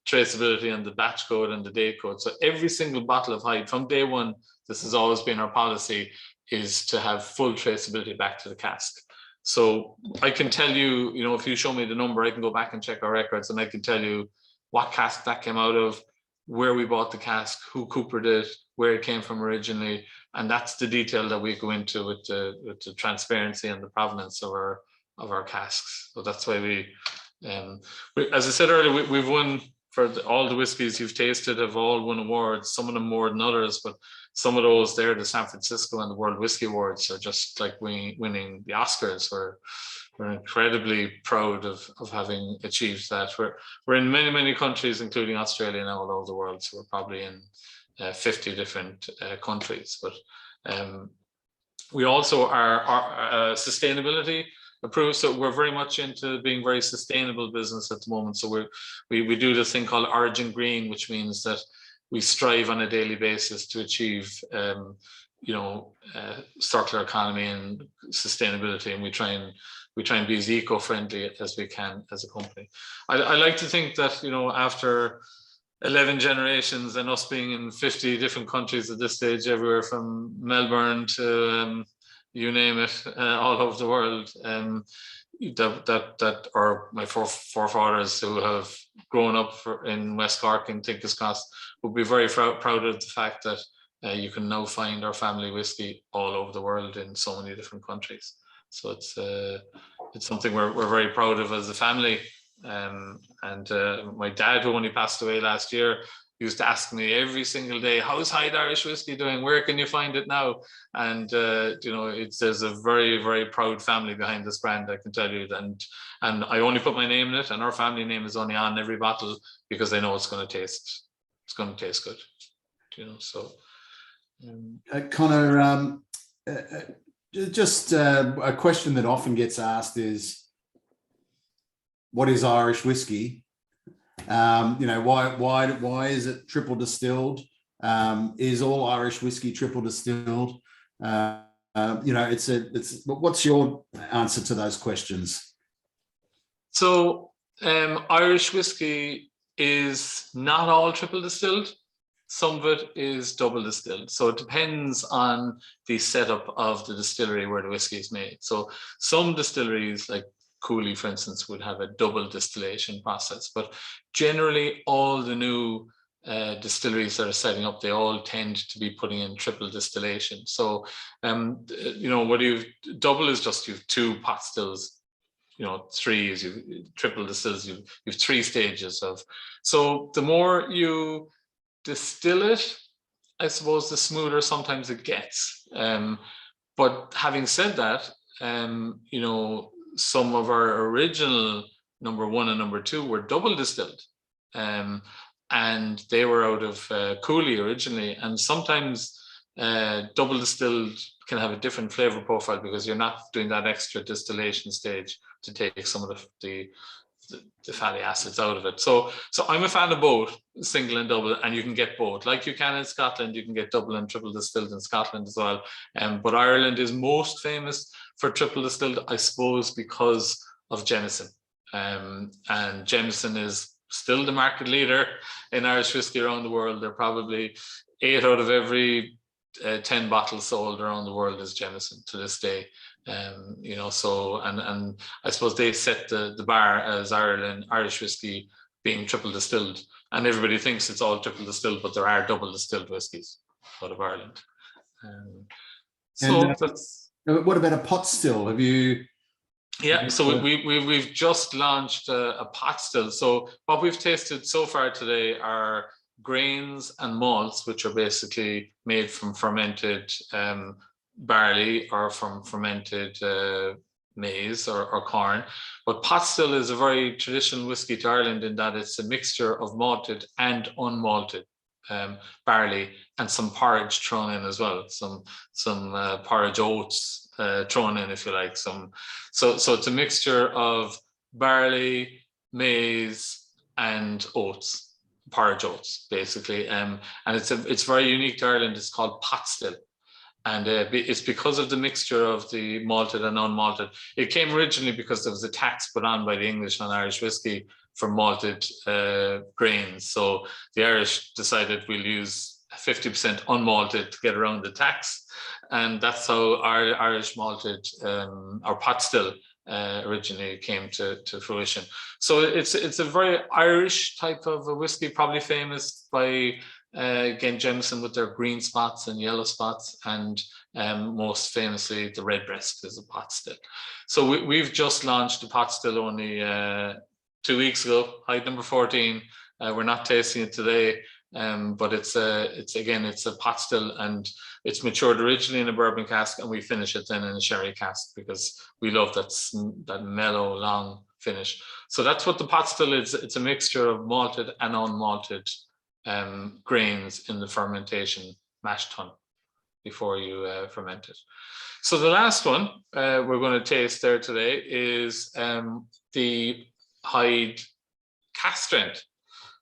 traceability and the batch code and the date code. So every single bottle of HYDE from day one, this has always been our policy, is to have full traceability back to the cask. So I can tell you, you know, if you show me the number, I can go back and check our records and I can tell you what cask that came out of, where we bought the cask, who coopered it, where it came from originally. And that's the detail that we go into with the transparency and the provenance of our casks. So that's why we, as I said earlier, we've won for all the whiskies you've tasted, have all won awards, some of them more than others, but some of those there, the San Francisco and the World Whiskey Awards, are just like winning the Oscars. We're incredibly proud of having achieved that. We're in many countries, including Australia now, all over the world. So we're probably in 50 different countries. But we also are sustainability approved. So we're very much into being very sustainable business at the moment. So we do this thing called Origin Green, which means that we strive on a daily basis to achieve, you know, circular economy and sustainability, and we try and be as eco-friendly as we can as a company. I like to think that, you know, after 11 generations and us being in 50 different countries at this stage, everywhere from Melbourne to you name it, all over the world, that are my forefathers who have grown up in West Cork and Tinkerscross would be very proud of the fact that you can now find our family whiskey all over the world in so many different countries. So it's something we're very proud of as a family. And my dad, who only passed away last year, used to ask me every single day, how's HYDE Irish Whiskey doing? Where can you find it now? And you know, there's a very proud family behind this brand, I can tell you. And I only put my name in it, and our family name is only on every bottle because I know it's going to taste good. You know, so Connor, just a question that often gets asked is, what is Irish whiskey? You know, why is it triple distilled? Is all Irish whiskey triple distilled? You know, what's your answer to those questions? So Irish whiskey is not all triple distilled. Some of it is double distilled. So it depends on the setup of the distillery where the whiskey is made. So some distilleries, like Cooley, for instance, would have a double distillation process, but generally all the new distilleries that are setting up, they all tend to be putting in triple distillation. So, you know, what double is just you've 2 pot stills, you know, 3 is triple distills, you've 3 stages of. So the more you distill it, I suppose the smoother sometimes it gets. But having said that, you know, some of our original number 1 and number 2 were double distilled, and they were out of Cooley originally. And sometimes double distilled can have a different flavor profile because you're not doing that extra distillation stage to take some of the fatty acids out of it. So I'm a fan of both single and double, and you can get both. Like you can in Scotland, you can get double and triple distilled in Scotland as well. But Ireland is most famous for triple distilled, I suppose, because of Jameson. And Jameson is still the market leader in Irish whiskey around the world. They're probably 8 out of every 10 bottles sold around the world is Jameson to this day. You know, so and I suppose they set the bar as Irish whiskey being triple distilled, and everybody thinks it's all triple distilled, but there are double distilled whiskies out of Ireland. So And, that's what about a pot still? Have you? yeah. So we've just launched a pot still. So what we've tasted so far today are grains and malts, which are basically made from fermented barley or from fermented maize or corn. But pot still is a very traditional whiskey to Ireland in that it's a mixture of malted and unmalted barley and some porridge thrown in as well. Some porridge oats thrown in, if you like. So it's a mixture of barley, maize, and oats, porridge oats, basically. And it's very unique to Ireland. It's called pot still. And it's because of the mixture of the malted and unmalted. It came originally because there was a tax put on by the English on Irish whiskey for malted grains. So the Irish decided we'll use 50% unmalted to get around the tax. And that's how our Irish malted or pot still originally came to fruition. So it's a very Irish type of a whiskey, probably famous by again, Jameson with their green spots and yellow spots, and most famously the Redbreast is a pot still. So we've just launched the pot still only 2 weeks ago, HYDE number 14. We're not tasting it today, but it's a pot still, and it's matured originally in a bourbon cask, and we finish it then in a sherry cask because we love that mellow, long finish. So that's what the pot still is. It's a mixture of malted and unmalted grains in the fermentation mash tun before you ferment it. So the last one we're going to taste there today is the HYDE cask strength.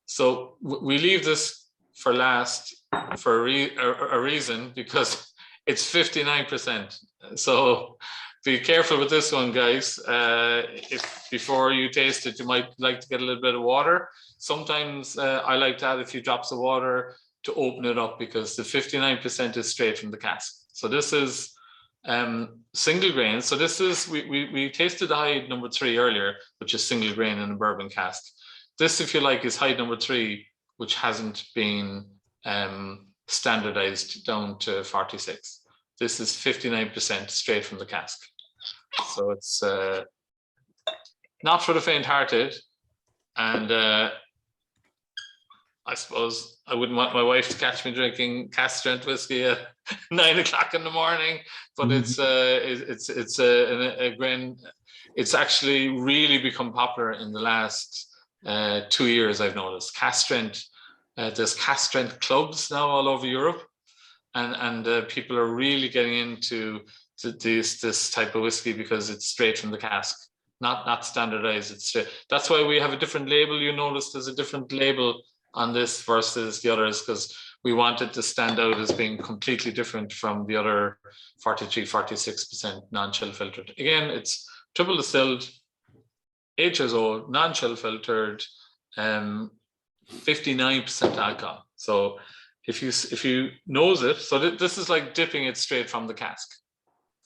So we leave this for last for a reason, because it's 59%. So be careful with this one, guys. If before you taste it, you might like to get a little bit of water. Sometimes I like to add a few drops of water to open it up, because the 59% is straight from the cask. So this is single grain. So this is, we tasted the HYDE number 3 earlier, which is single grain in a bourbon cask. This, if you like, is HYDE number 3, which hasn't been standardized down to 46. This is 59% straight from the cask. So it's not for the faint-hearted. And I suppose I wouldn't want my wife to catch me drinking cask strength whiskey at 9 o'clock in the morning, but it's a grain. It's actually really become popular in the last 2 years, I've noticed. Cask strength, there's cask strength clubs now all over Europe, and people are really getting into this type of whiskey because it's straight from the cask, not standardized. It's straight. That's why we have a different label. You notice there's a different label on this versus the others, because we wanted to stand out as being completely different from the other 43-46% non-chill filtered. Again, it's triple distilled, 8 years old, non-chill filtered, 59% alcohol. So if you nose it, so this is like dipping it straight from the cask,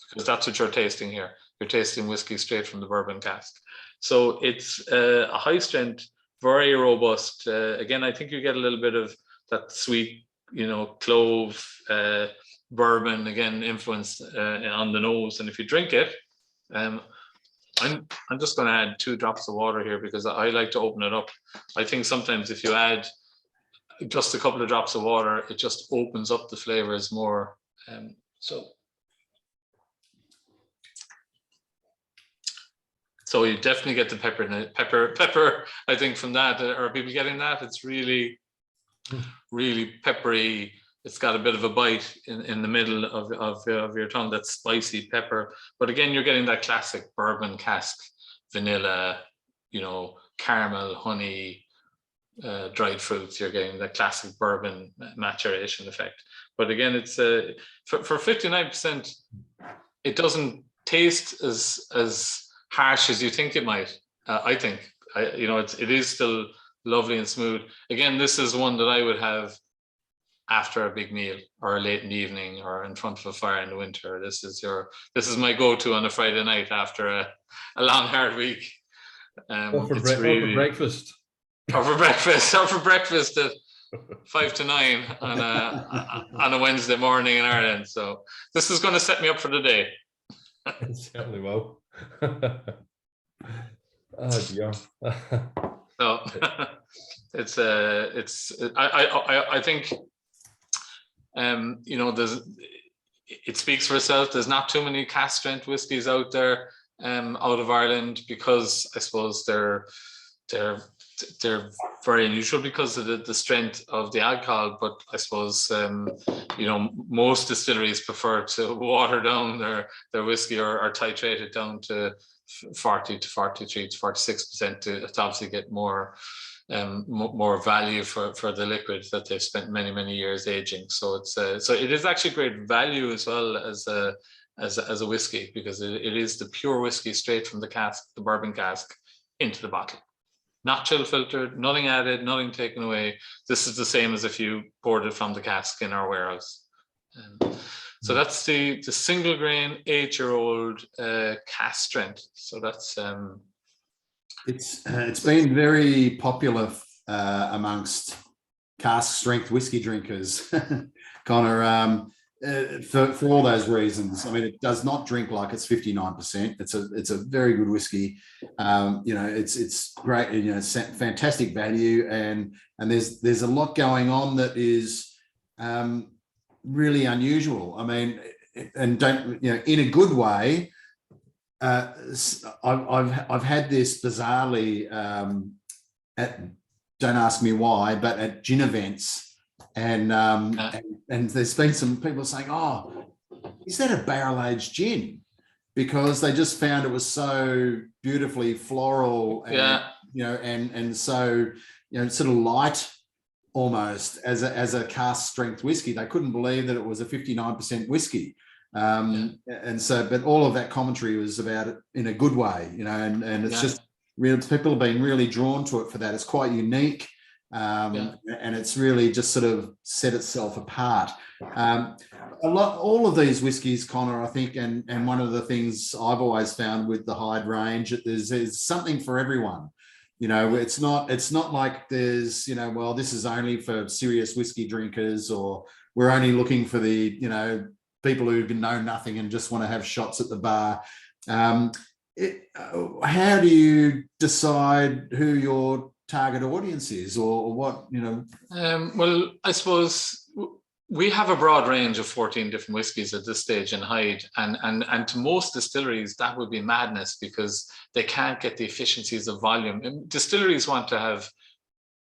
because that's what you're tasting here. You're tasting whiskey straight from the bourbon cask. So it's a high strength, very robust. Again, I think you get a little bit of that sweet, clove, bourbon, again, influence on the nose. And if you drink it, I'm just going to add 2 drops of water here, because I like to open it up. I think sometimes if you add just a couple of drops of water, it just opens up the flavors more. So you definitely get the pepper in it. Pepper, I think from that, are people getting that? It's really, really peppery. It's got a bit of a bite in the middle of your tongue, that's spicy pepper. But again, you're getting that classic bourbon cask, vanilla, caramel, honey, dried fruits. You're getting that classic bourbon maturation effect. But again, it's for 59%, it doesn't taste as harsh as you think it might. I think it is still lovely and smooth. Again, this is one that I would have after a big meal, or late in the evening, or in front of a fire in the winter. This is my go-to on a Friday night after a long hard week. Or for breakfast. Or for breakfast. 5 to 9 on a Wednesday morning in Ireland. So this is going to set me up for the day. It certainly will. Oh dear. So I think you know, it speaks for itself. There's not too many cask strength whiskies out there out of Ireland, because I suppose they're very unusual because of the strength of the alcohol. But I suppose you know, most distilleries prefer to water down their whiskey or titrate it down to 40 to 43 to 46% to obviously get more value for the liquid that they've spent many years aging. So it's so it is actually great value as well as a whiskey, because it is the pure whiskey straight from the cask, the bourbon cask, into the bottle. Not chill filtered, nothing added, nothing taken away. This is the same as if you poured it from the cask in our warehouse. So that's the single grain 8-year-old cask strength. So that's it's been very popular amongst cask strength whiskey drinkers, Connor, for all those reasons. I mean, it does not drink like it's 59%. It's a very good whiskey. You know, it's great. You know, it's fantastic value, and there's a lot going on that is really unusual. I mean, and don't, you know, in a good way. I've had this bizarrely don't ask me why, but at gin events, and there's been some people saying, "Oh, is that a barrel-aged gin?" Because they just found it was so beautifully floral, and you know, and so, you know, sort of light almost as a cask strength whiskey. They couldn't believe that it was a 59% whiskey. And so, but all of that commentary was about it in a good way, you know, and it's just real. People have been really drawn to it for that. It's quite unique, and it's really just sort of set itself apart. All of these whiskies, Connor, I think, and one of the things I've always found with the HYDE range, there's something for everyone. You know, it's not like there's, you know, well, this is only for serious whiskey drinkers, or we're only looking for the, you know, people who know nothing and just want to have shots at the bar. How do you decide who your target audience is, or what, you know? Well, I suppose we have a broad range of 14 different whiskies at this stage in HYDE, and to most distilleries that would be madness, because they can't get the efficiencies of volume. And distilleries want to have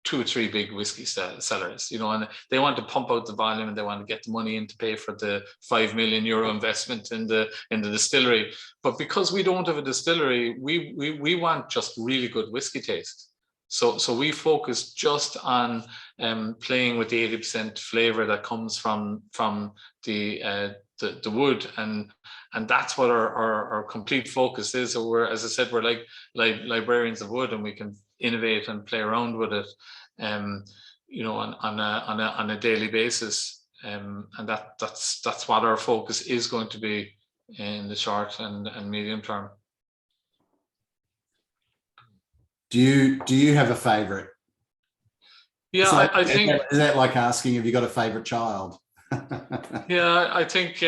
2 or 3 big whiskey sellers, you know, and they want to pump out the volume, and they want to get the money in to pay for the €5 million investment in the distillery. But because we don't have a distillery, we want just really good whiskey taste. So we focus just on playing with the 80% flavor that comes from the wood, and that's what our complete focus is. So we're, as I said, we're like librarians of wood, and we can innovate and play around with it, you know, on a daily basis, and that's what our focus is going to be in the short and medium term. Do you have a favorite? Yeah, I think, is that like asking if you got a favorite child? yeah, I think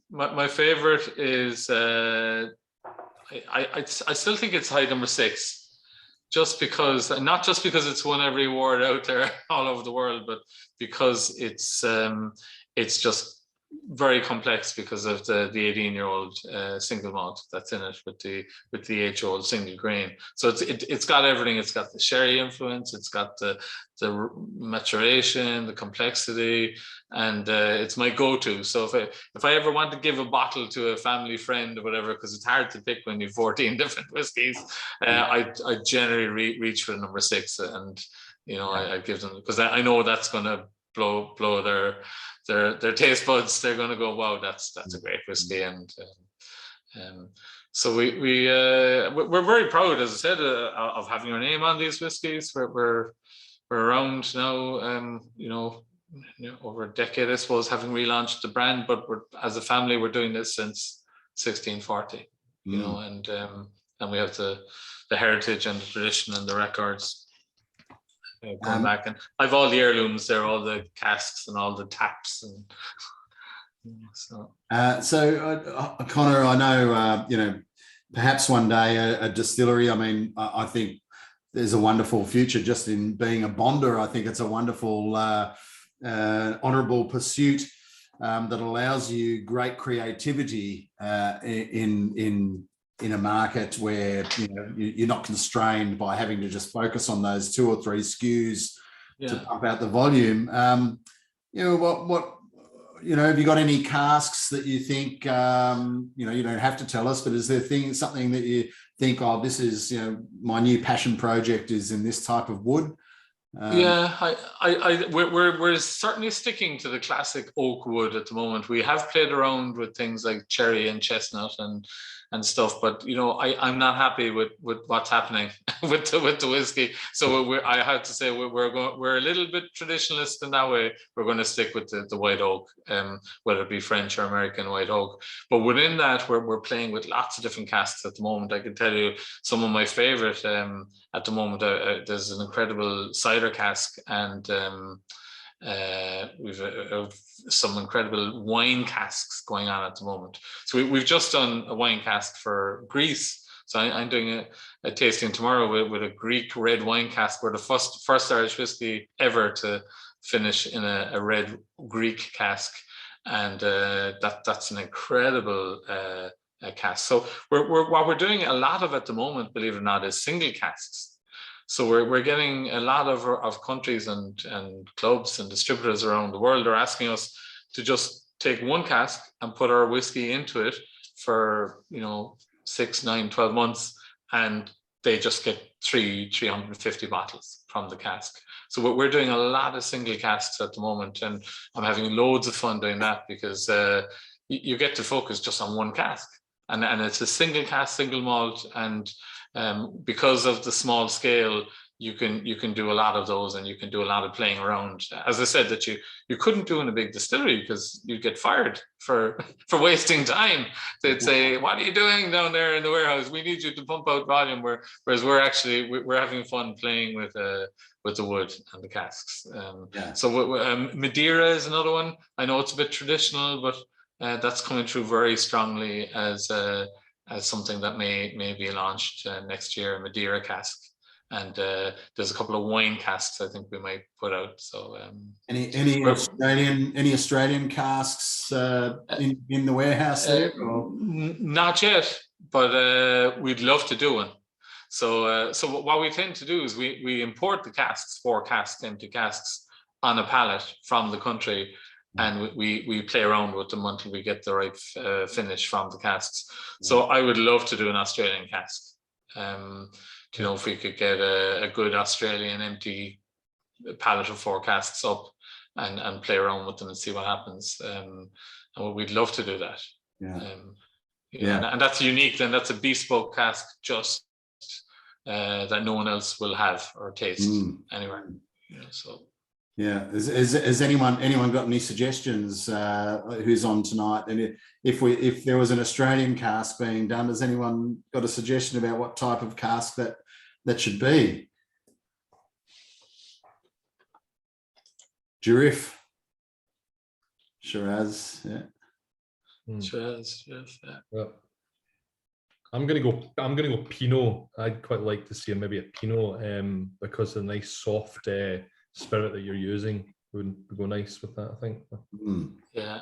my favorite is I still think it's HYDE number 6. Just because, not just because it's won every award out there all over the world, but because it's just very complex because of the 18-year-old single malt that's in it with the 8-year-old single grain. So it's got everything. It's got the sherry influence, it's got the maturation, the complexity, and it's my go-to. So if I ever want to give a bottle to a family friend or whatever, because it's hard to pick when you've 14 different whiskies, I generally reach for number 6, and you know, I give them, because I know that's going to blow their taste buds. They're going to go, wow, that's a great whiskey. And so we're very proud, as I said, of having our name on these whiskies. We're around now, you know, over a decade, I suppose, having relaunched the brand, but as a family, we're doing this since 1640, you know, and we have the heritage and the tradition and the records going back, and I've all the heirlooms there, all the casks and all the taps, and so. Connor, I know perhaps one day a distillery. I mean, I think there's a wonderful future just in being a bonder. I think it's a wonderful, honourable pursuit that allows you great creativity in a market where you're not constrained by having to just focus on those 2 or 3 SKUs to pump out the volume. Have you got any casks that you think, you don't have to tell us, but is there something that you think, oh, this is, my new passion project is in this type of wood? We're certainly sticking to the classic oak wood at the moment. We have played around with things like cherry and chestnut and stuff, but I'm not happy with what's happening with the whiskey. So I have to say we're a little bit traditionalist in that way. We're going to stick with the white oak, whether it be French or American white oak. But within that, we're playing with lots of different casks at the moment. I can tell you some of my favorite at the moment. There's an incredible cider cask, and we've some incredible wine casks going on at the moment. So we've just done a wine cask for Greece. So I'm doing a tasting tomorrow with a Greek red wine cask. We're the first Irish whiskey ever to finish in a red Greek cask, and that's an incredible cask. So what we're doing a lot of at the moment, believe it or not, is single casks. So we're getting a lot of countries and clubs and distributors around the world are asking us to just take one cask and put our whiskey into it for 6, 9, 12 months, and they just get 350 bottles from the cask. So we're doing a lot of single casks at the moment, and I'm having loads of fun doing that because you get to focus just on one cask, and it's a single cask, single malt, and because of the small scale, you can do a lot of those, and you can do a lot of playing around. As I said, that you couldn't do in a big distillery because you'd get fired for wasting time. They'd say, "What are you doing down there in the warehouse? We need you to pump out volume." Whereas we're having fun playing with the wood and the casks. So Madeira is another one. I know it's a bit traditional, but that's coming through very strongly as something that may be launched next year, a Madeira cask. And there's a couple of wine casks I think we might put out. So any Australian casks in the warehouse there? Not yet, but we'd love to do one. So what we tend to do is we import the casks, 4 casks, empty casks, on a pallet from the country, and we play around with them until we get the right finish from the casks. So I would love to do an Australian cask. If we could get a good Australian empty pallet of 4 casks up and play around with them and see what happens. And we'd love to do that. And that's unique. Then that's a bespoke cask, just that no one else will have or taste anywhere. So. Yeah. Has anyone got any suggestions? Who's on tonight? And if there was an Australian cask being done, has anyone got a suggestion about what type of cask that should be? Giriffe. Shiraz. Yeah. Shiraz. Yes. Yeah. I'm gonna go Pinot. I'd quite like to see maybe a Pinot because of the nice soft spirit that you're using would go nice with that, I think. Yeah,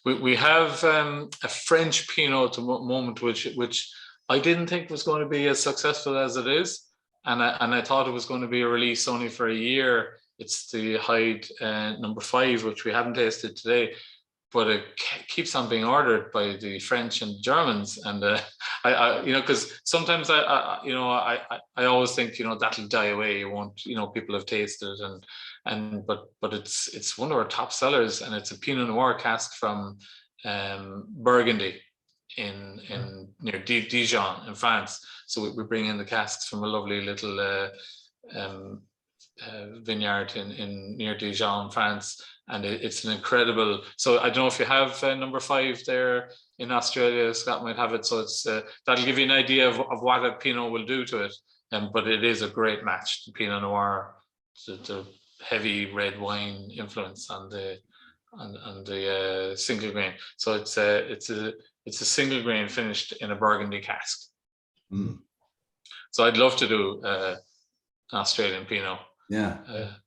we have a French Pinot at the moment, which I didn't think was going to be as successful as it is, and I thought it was going to be a release only for a year. It's the HYDE number 5, which we haven't tasted today, but it keeps on being ordered by the French and Germans, and because sometimes I always think that'll die away. You won't, people have tasted it, but it's one of our top sellers, and it's a Pinot Noir cask from Burgundy in near Dijon in France. So we bring in the casks from a lovely little vineyard in near Dijon, France. And it's an incredible. So I don't know if you have number 5 there in Australia. Scott might have it. So it's that'll give you an idea of what a Pinot will do to it. But it is a great match, the Pinot Noir the heavy red wine influence on the single grain. So it's a single grain finished in a Burgundy cask. Mm. So I'd love to do an Australian Pinot. Yeah.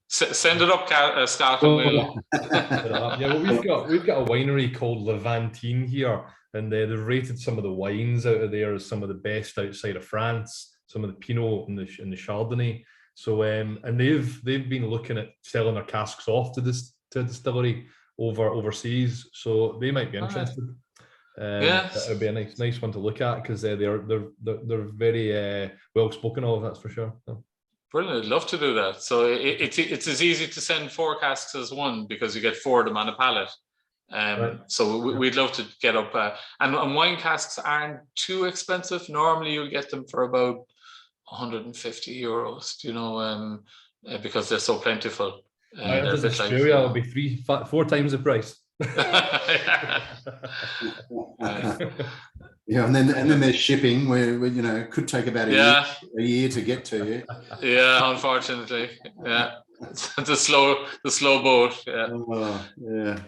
Send it up, Scott, and we'll. Yeah, well, we've got a winery called Levantine here, and they've rated some of the wines out of there as some of the best outside of France. Some of the Pinot and the Chardonnay. So and they've been looking at selling their casks off to a distillery overseas. So they might be interested. Yeah, it would be a nice one to look at, because they're very well spoken of. That's for sure. So. Brilliant. I'd love to do that. So it's as easy to send 4 casks as one, because you get 4 of them on a pallet. Right. So we'd love to get up. And wine casks aren't too expensive. Normally you'll get them for about 150 euros, you know, because they're so plentiful. If it's Australia, it'll be 4 times the price. Yeah, and then there's shipping, where you know, it could take about a year to get to you. Yeah, unfortunately. Yeah, the slow boat. Yeah. Oh, yeah.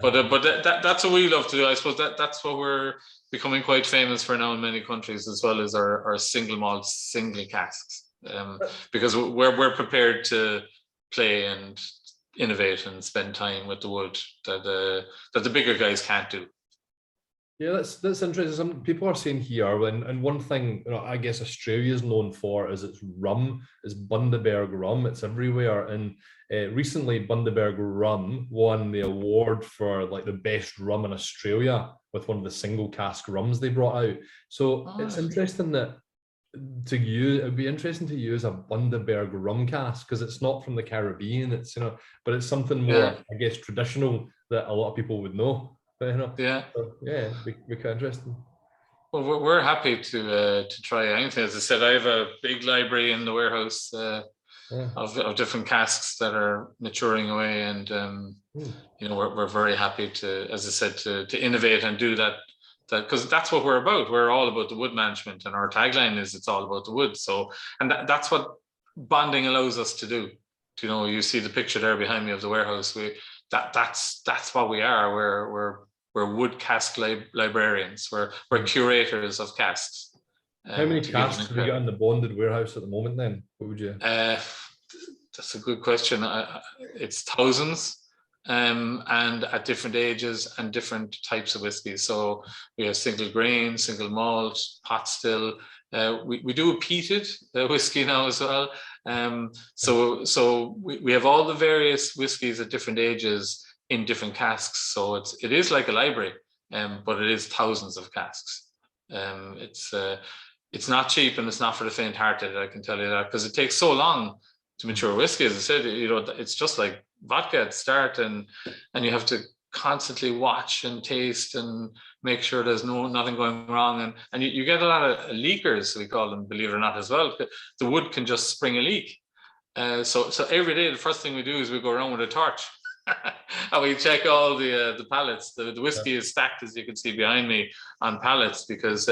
But that's what we love to do. I suppose that's what we're becoming quite famous for now in many countries, as well as our single malt, single casks, because we're prepared to play and innovate and spend time with the wood that the bigger guys can't do. Yeah, that's interesting. Some people are saying here, and one thing, you know, I guess Australia is known for is its rum, is Bundaberg rum. It's everywhere, and recently Bundaberg rum won the award for like the best rum in Australia with one of the single cask rums they brought out. So it's interesting that it would be interesting to use a Bundaberg rum cask, because it's not from the Caribbean. It's, you know, but it's something more, I guess, traditional that a lot of people would know. But, you know, it'd be quite interesting. Well, we're happy to try anything. As I said, I have a big library in the warehouse of different casks that are maturing away, and you know, we're very happy to, as I said, to innovate and do that, because that's what we're about. We're all about the wood management, and our tagline is "It's all about the wood." So, and that's what bonding allows us to do. You know, you see the picture there behind me of the warehouse. That's what we are. We're wood cask librarians. We're curators of casks. How many casks have you got in the bonded warehouse at the moment then? What would you? That's a good question. It's thousands, and at different ages and different types of whiskey. So we have single grain, single malt, pot still. We do a peated whiskey now as well. So we have all the various whiskies at different ages in different casks. So it is like a library, but it is thousands of casks. It's not cheap, and it's not for the faint-hearted, I can tell you that, because it takes so long to mature whiskey. As I said, you know, it's just like vodka at the start, and you have to constantly watch and taste and make sure there's nothing going wrong, and you get a lot of leakers, we call them, believe it or not, as well. The wood can just spring a leak. So every day the first thing we do is we go around with a torch and we check all the pallets. The whiskey is stacked, as you can see behind me, on pallets, because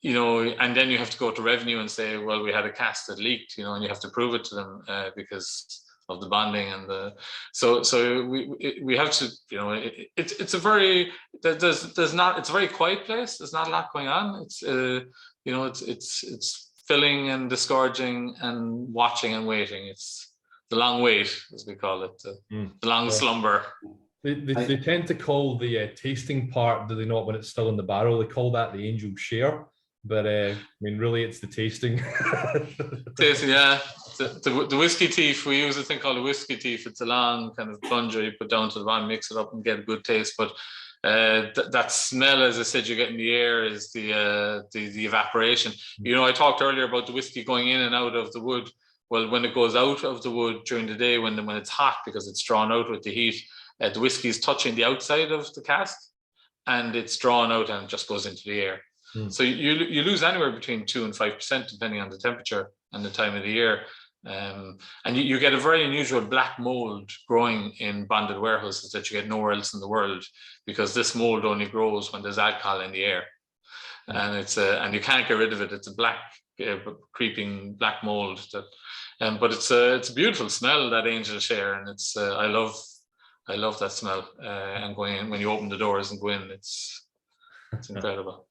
you know, and then you have to go to revenue and say, well, we had a cask that leaked, you know, and you have to prove it to them because of the bonding and the so we have to, you know, it's a very there's not, it's a very quiet place. There's not a lot going on. It's you know, it's filling and disgorging and watching and waiting. It's the long wait, as we call it, the long slumber. They tend to call the tasting part, do they not, when it's still in the barrel? They call that the angel share. But I mean, really, it's the tasting. Tasting, yeah. The whiskey teeth, we use a thing called a whiskey teeth. It's a long kind of plunger you put down to the bottom, mix it up, and get a good taste. But that smell, as I said, you get in the air is the evaporation. You know, I talked earlier about the whiskey going in and out of the wood. Well, when it goes out of the wood during the day, when it's hot, because it's drawn out with the heat, the whiskey is touching the outside of the cask, and it's drawn out and it just goes into the air. So you lose anywhere between 2% and 5%, depending on the temperature and the time of the year. And you get a very unusual black mold growing in bonded warehouses that you get nowhere else in the world, because this mold only grows when there's alcohol in the air. And it's and you can't get rid of it. It's a black creeping black mold. That, but it's a beautiful smell, that angel share, and it's I love that smell. And going in, when you open the doors and go in, it's incredible.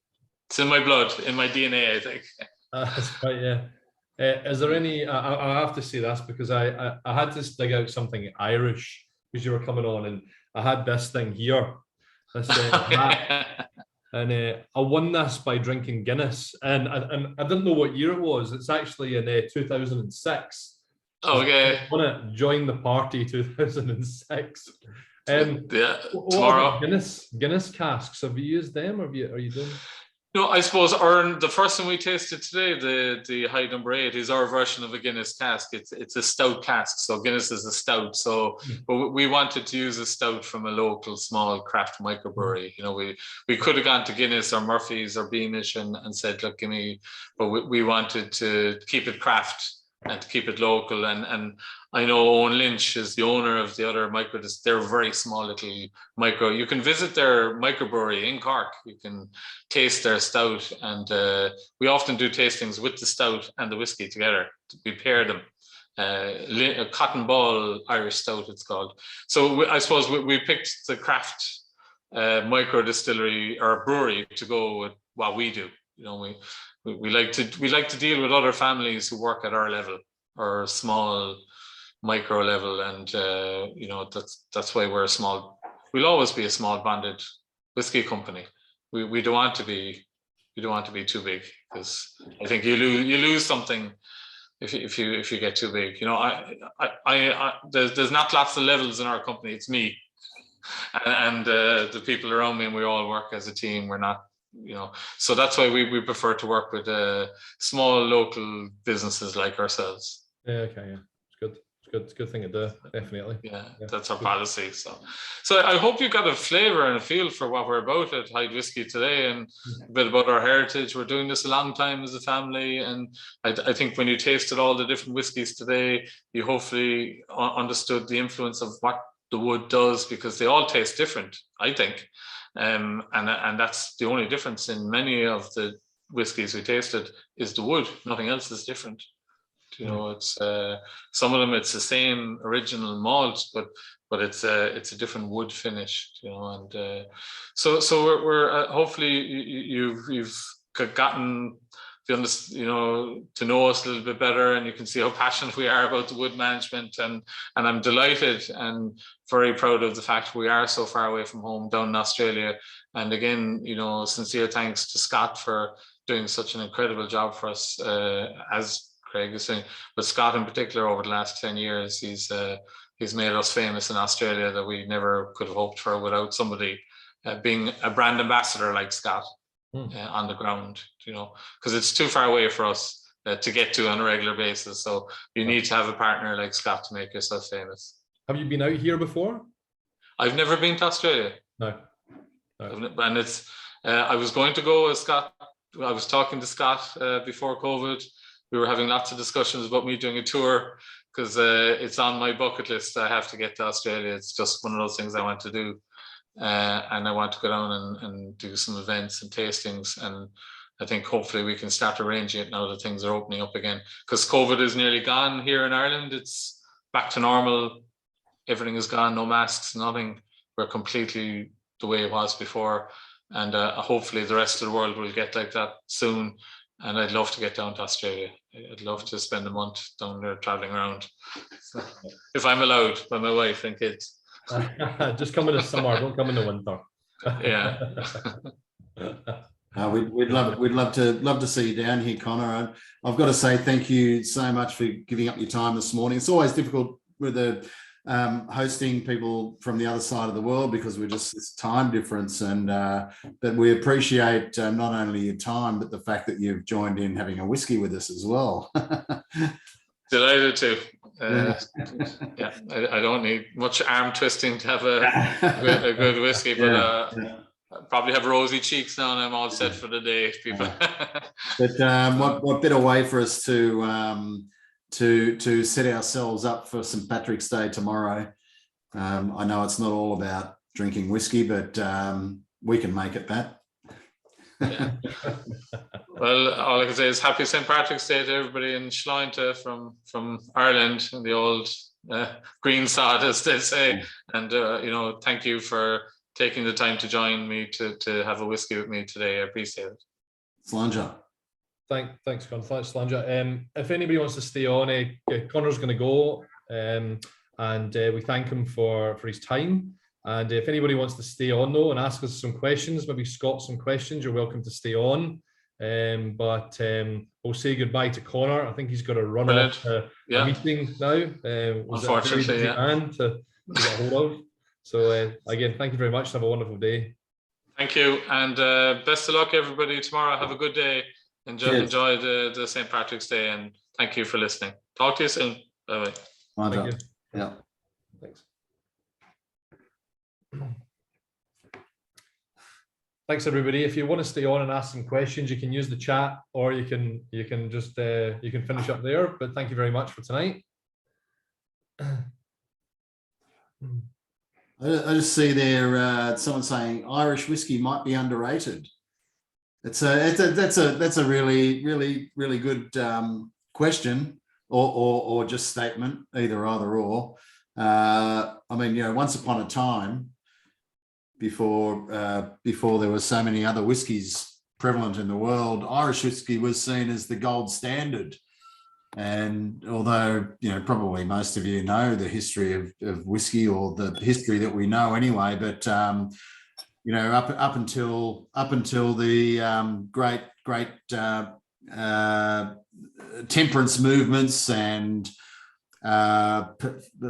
It's in my blood, in my DNA, I think. That's right, yeah. Is there any? I have to say this because I had to dig out something Irish because you were coming on, and I had this thing here, this hat, and I won this by drinking Guinness, and I didn't know what year it was. It's actually in 2006. Okay. I won it. Join the party 2006. Yeah. What Tomorrow. about Guinness casks? Have you used them? Or are you doing? No, I suppose the first one we tasted today, the HYDE number 8, is our version of a Guinness cask. It's a stout cask, so Guinness is a stout. So, but we wanted to use a stout from a local small craft microbrewery. You know, we could have gone to Guinness or Murphy's or Beamish and said, look, give me. But we wanted to keep it craft and to keep it local. And I know Owen Lynch is the owner of the other micro. They're a very small little micro. You can visit their microbrewery in Cork. You can taste their stout, and we often do tastings with the stout and the whiskey together. We pair them. A cotton ball Irish stout, it's called. So I suppose we picked the craft micro distillery or brewery to go with what we do. You know, we like to deal with other families who work at our level or small micro level, and you know, that's why we'll always be a small banded whiskey company. We don't want to be too big, because I think you lose something if you get too big. You know, there's not lots of levels in our company. It's me and the people around me, and we all work as a team. We're not, you know, so that's why we prefer to work with small local businesses like ourselves. Yeah, okay, yeah, it's good. It's a good thing to do, definitely. Yeah, that's our policy. So I hope you got a flavour and a feel for what we're about at HYDE Whisky today, and a bit about our heritage. We're doing this a long time as a family, and I think when you tasted all the different whiskies today, you hopefully understood the influence of what the wood does, because they all taste different, I think. And that's the only difference in many of the whiskies we tasted, is the wood. Nothing else is different. You know, it's some of them it's the same original malt, but it's a different wood finish. You know, and so we're hopefully you've gotten you know, to know us a little bit better, and you can see how passionate we are about the wood management, and I'm delighted and very proud of the fact we are so far away from home down in Australia. And again, you know, sincere thanks to Scott for doing such an incredible job for us, as Craig is saying, but Scott in particular, over the last 10 years, he's made us famous in Australia that we never could have hoped for without somebody being a brand ambassador like Scott on the ground, you know, because it's too far away for us to get to on a regular basis. So you need to have a partner like Scott to make yourself famous. Have you been out here before? I've never been to Australia. No. And it's, I was going to go with Scott. I was talking to Scott before COVID. We were having lots of discussions about me doing a tour, because it's on my bucket list. I have to get to Australia. It's just one of those things I want to do. And I want to go down and do some events and tastings. And I think hopefully we can start arranging it now that things are opening up again, because COVID is nearly gone here in Ireland. It's back to normal. Everything is gone, no masks, nothing. We're completely the way it was before. And hopefully the rest of the world will get like that soon. And I'd love to get down to Australia. I'd love to spend a month down there traveling around, so, if I'm allowed, by my wife and kids. Just come in the summer, don't come in the winter. Yeah. We'd love to see you down here, Connor. And I've got to say thank you so much for giving up your time this morning. It's always difficult with the hosting people from the other side of the world, because we're just this time difference, and but we appreciate not only your time but the fact that you've joined in having a whiskey with us as well. Delighted to. Yeah, I don't need much arm twisting to have a good whiskey, but I probably have rosy cheeks now, and I'm all set for the day, people. But what better way for us to set ourselves up for St. Patrick's Day tomorrow. I know it's not all about drinking whiskey, but we can make it that. Well, all I can say is happy St. Patrick's Day to everybody in Schleinte from Ireland, and the old green sod, as they say. And you know, thank you for taking the time to join me to have a whiskey with me today. I appreciate it. Slanger. Thanks, Con. Thanks, Slanger. If anybody wants to stay on, Connor's going to go, and we thank him for his time. And if anybody wants to stay on though and ask us some questions, maybe Scott some questions, you're welcome to stay on. But we'll say goodbye to Connor. I think he's got to run off a meeting now. Unfortunately, man to get hold of. So again, thank you very much. Have a wonderful day. Thank you, and best of luck, everybody. Tomorrow, have a good day. Enjoy the St. Patrick's Day, and thank you for listening. Talk to you soon. Bye bye. Thank you. Yeah. Thanks. Thanks everybody. If you want to stay on and ask some questions, you can use the chat, or you can just you can finish up there. But thank you very much for tonight. I just see there someone saying Irish whiskey might be underrated. That's a really good question or just statement, either or. I mean, you know, once upon a time, before there were so many other whiskies prevalent in the world, Irish whiskey was seen as the gold standard. And although, you know, probably most of you know the history of whiskey, or the history that we know anyway, but you know, up until the great temperance movements and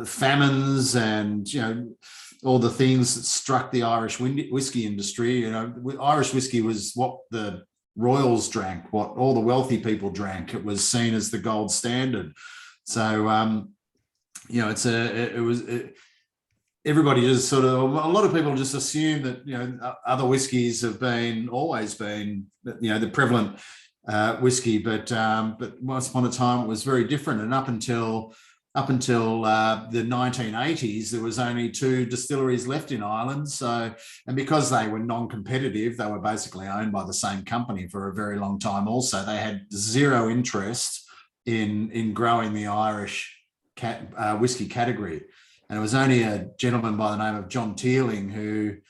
famines, and you know, all the things that struck the Irish whiskey industry. You know, Irish whiskey was what the royals drank, what all the wealthy people drank. It was seen as the gold standard. So you know, everybody just sort of, a lot of people just assume that, you know, other whiskies have always been, you know, the prevalent whiskey, but once upon a time it was very different. And up until the 1980s, there was only 2 distilleries left in Ireland. So, and because they were non-competitive, they were basically owned by the same company for a very long time. Also, they had zero interest in growing the Irish whiskey category. And it was only a gentleman by the name of John Teeling who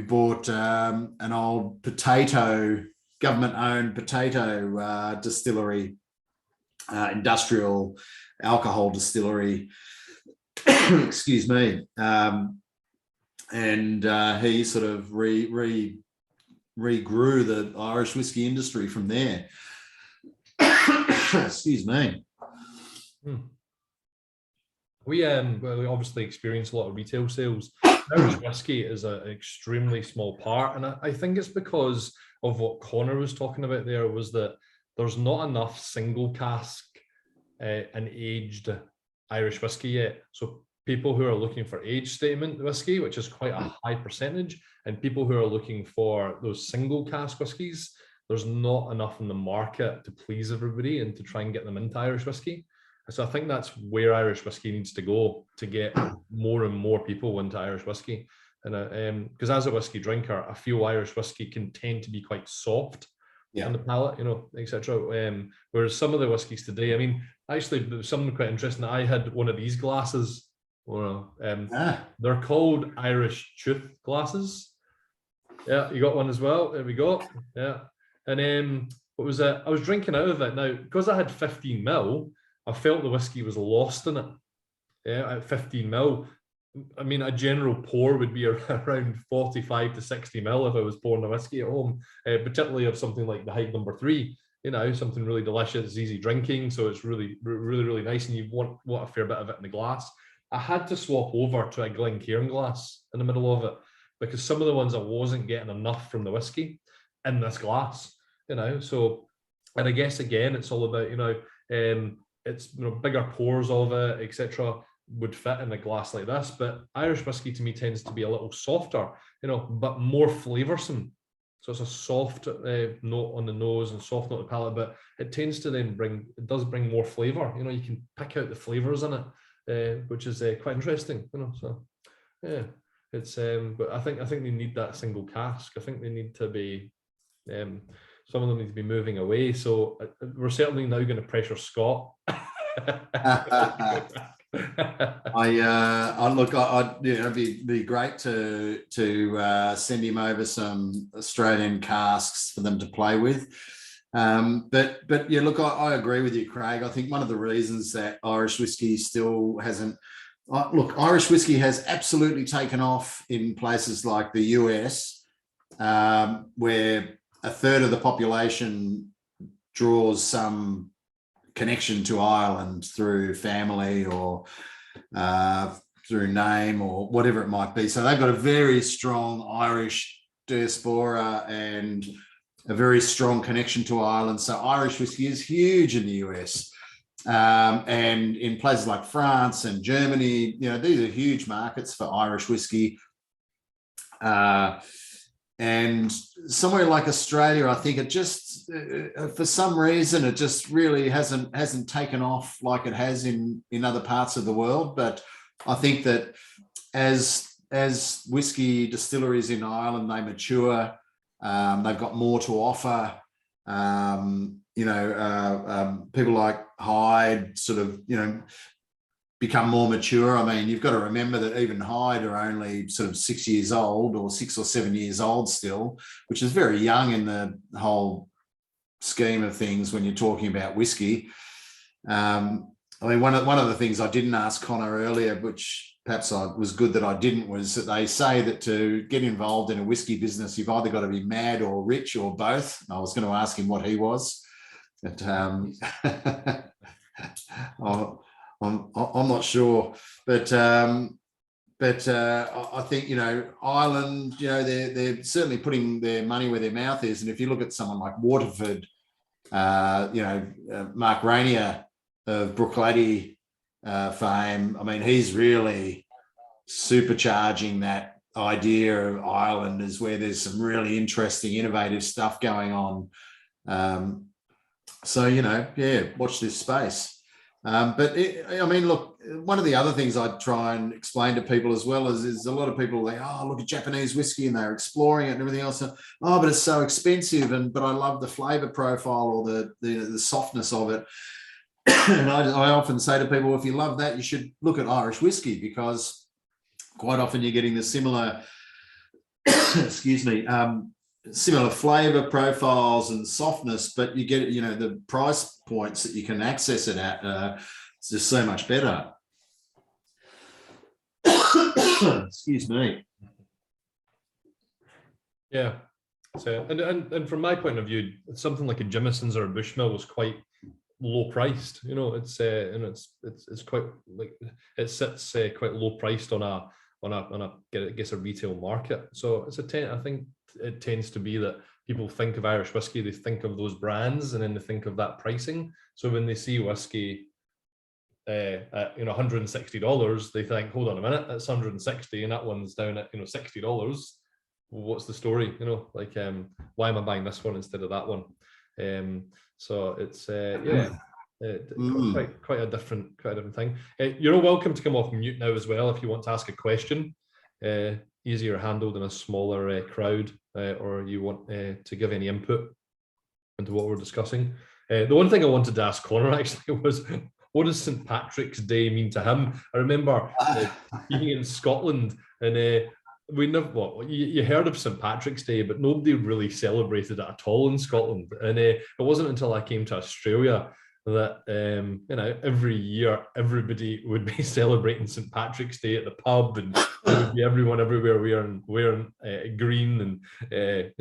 bought an old government-owned potato distillery, industrial alcohol distillery, excuse me, and he sort of regrew the Irish whiskey industry from there. Excuse me. We obviously experience a lot of retail sales. Irish whiskey is an extremely small part, and I think it's because of what Connor was talking about there, was that there's not enough single cask and aged Irish whiskey yet. So people who are looking for age statement whiskey, which is quite a high percentage, and people who are looking for those single cask whiskies, there's not enough in the market to please everybody and to try and get them into Irish whiskey. So I think that's where Irish whiskey needs to go, to get more and more people into Irish whiskey. And because as a whiskey drinker, I feel Irish whiskey can tend to be quite soft on the palate, you know, etc. Whereas some of the whiskies today, I mean, actually, there was something quite interesting. I had one of these glasses. They're called Irish Tooth glasses. Yeah, you got one as well. There we go. Yeah, and what was it? I was drinking out of it now because I had 15 ml. I felt the whiskey was lost in it. Yeah, at 15 ml. I mean, a general pour would be around 45 to 60 ml if I was pouring a whiskey at home, particularly of something like the HYDE No. 3. You know, something really delicious, easy drinking, so it's really nice, and you want a fair bit of it in the glass. I had to swap over to a Glencairn glass in the middle of it because some of the ones I wasn't getting enough from the whiskey in this glass. You know, so, and I guess again, it's all about, you know, it's, you know, bigger pours of it, etc. would fit in a glass like this. But Irish whiskey to me tends to be a little softer, you know, but more flavoursome. So it's a soft note on the nose and soft note on the palate, but it tends to then does bring more flavour. You know, you can pick out the flavours in it, which is quite interesting. You know, so yeah, it's. But I think they need that single cask. I think they need to be Some of them need to be moving away. So we're certainly now going to pressure Scott. It'd be great to send him over some Australian casks for them to play with. But yeah, look, I agree with you, Craig. I think one of the reasons that Irish whiskey still hasn't Irish whiskey has absolutely taken off in places like the US, where a third of the population draws some connection to Ireland through family or through name or whatever it might be. So they've got a very strong Irish diaspora and a very strong connection to Ireland. So Irish whiskey is huge in the US. And in places like France and Germany, these are huge markets for Irish whiskey. And somewhere like Australia, I think it just, for some reason, it just really hasn't taken off like it has in other parts of the world. But I think that as whiskey distilleries in Ireland, they mature, they've got more to offer. People like HYDE sort of, become more mature. I mean, you've got to remember that even HYDE are only sort of 6 years old or 6 or 7 years old still, which is very young in the whole scheme of things when you're talking about whiskey. I mean, one of the things I didn't ask Connor earlier, which perhaps was good that I didn't, was that they say that to get involved in a whiskey business, you've either got to be mad or rich or both. I was going to ask him what he was, but I'm not sure, but I think Ireland, they're certainly putting their money where their mouth is. And if you look at someone like Waterford, Mark Rainier of Brooklady fame, I mean, he's really supercharging that idea of Ireland as where there's some really interesting, innovative stuff going on. Watch this space. Look, one of the other things I try and explain to people as well is a lot of people think, oh, look at Japanese whiskey, and they're exploring it and everything else. Oh, but it's so expensive, but I love the flavor profile or the softness of it. And I often say to people, if you love that, you should look at Irish whiskey, because quite often you're getting the similar, similar flavor profiles and softness, but you get, the price points that you can access it at, it's just so much better. Excuse me. Yeah. So, and from my point of view, something like a Jameson's or a Bushmill was quite low priced. It's quite like it sits quite low priced on a retail market. So it's I think it tends to be that people think of Irish whiskey, they think of those brands, and then they think of that pricing. So when they see whiskey at $160, they think, hold on a minute, that's 160 and that one's down at $60. What's the story? Why am I buying this one instead of that one? So it's quite a different thing. You're all welcome to come off mute now as well if you want to ask a question. Easier handled in a smaller crowd, or you want to give any input into what we're discussing. The one thing I wanted to ask Connor actually was, what does St. Patrick's Day mean to him? I remember being in Scotland, and you heard of St. Patrick's Day, but nobody really celebrated it at all in Scotland. And it wasn't until I came to Australia that every year everybody would be celebrating St. Patrick's Day at the pub, and there would be everyone everywhere wearing green, and it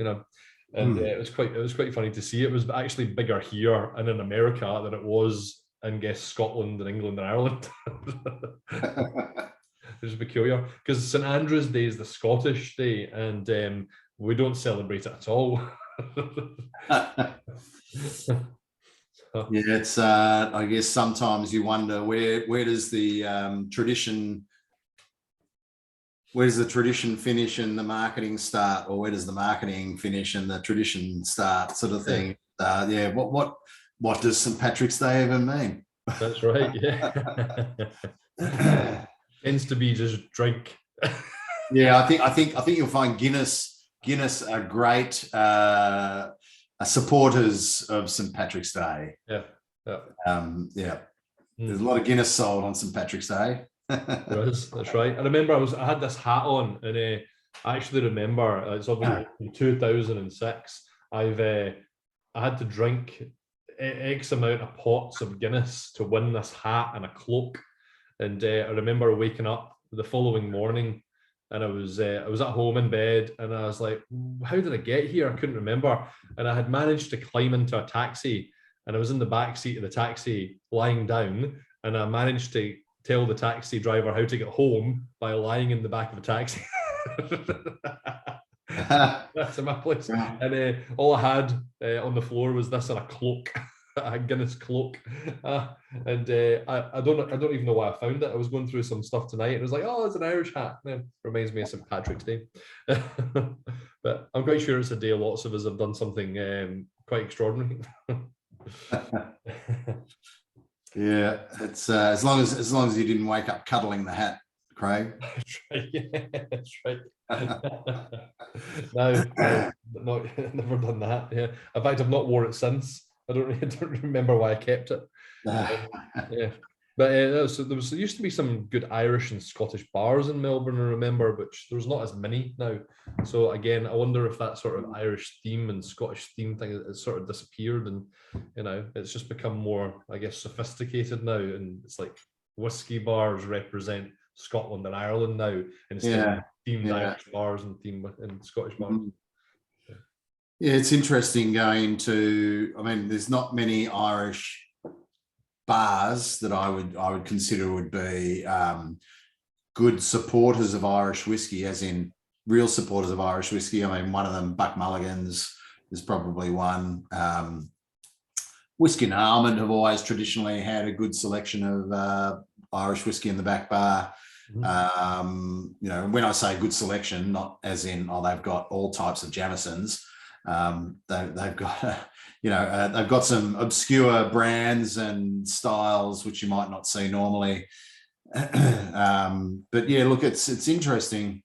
was quite funny to see. It was actually bigger here and in America than it was in Scotland and England and Ireland. It was peculiar because St. Andrew's Day is the Scottish day, and we don't celebrate it at all. Yeah, it's I guess sometimes you wonder where does the tradition finish and the marketing start, or where does the marketing finish and the tradition start, sort of thing. What does St. Patrick's Day even mean? That's right. Yeah. Tends to be just drink. Yeah, I think you'll find Guinness a great supporters of St. Patrick's Day. Yeah. Yeah. There's a lot of Guinness sold on St. Patrick's Day. There is, that's right. I remember I had this hat on, and I actually remember it's obviously in 2006. I had to drink X amount of pots of Guinness to win this hat and a cloak. And I remember waking up the following morning, and I was at home in bed, and I was like, "How did I get here?" I couldn't remember, and I had managed to climb into a taxi, and I was in the back seat of the taxi lying down, and I managed to tell the taxi driver how to get home by lying in the back of a taxi. That's my place. And all I had on the floor was this and a cloak, a Guinness cloak. I don't even know why I found it. I was going through some stuff tonight, and it was like, oh, it's an Irish hat. It reminds me of St. Patrick's Day. But I'm quite sure it's a day lots of us have done something quite extraordinary. Yeah, it's as long as you didn't wake up cuddling the hat, Craig. That's right. Yeah, that's right. No, never done that. Yeah, in fact, I've not worn it since. I don't remember why I kept it. Yeah, but there used to be some good Irish and Scottish bars in Melbourne, I remember, but there's not as many now. So again, I wonder if that sort of Irish theme and Scottish theme thing has sort of disappeared, and it's just become more, I guess, sophisticated now, and it's like whiskey bars represent Scotland and Ireland now instead of themed Irish bars and themed Scottish bars. Yeah, it's interesting going to. I mean, there's not many Irish bars that I would consider would be good supporters of Irish whiskey, as in real supporters of Irish whiskey. I mean, one of them, Buck Mulligan's, is probably one. Whiskey and Almond have always traditionally had a good selection of Irish whiskey in the back bar. When I say good selection, not as in they've got all types of Jamisons. They've got they've got some obscure brands and styles which you might not see normally. But yeah, look, it's interesting.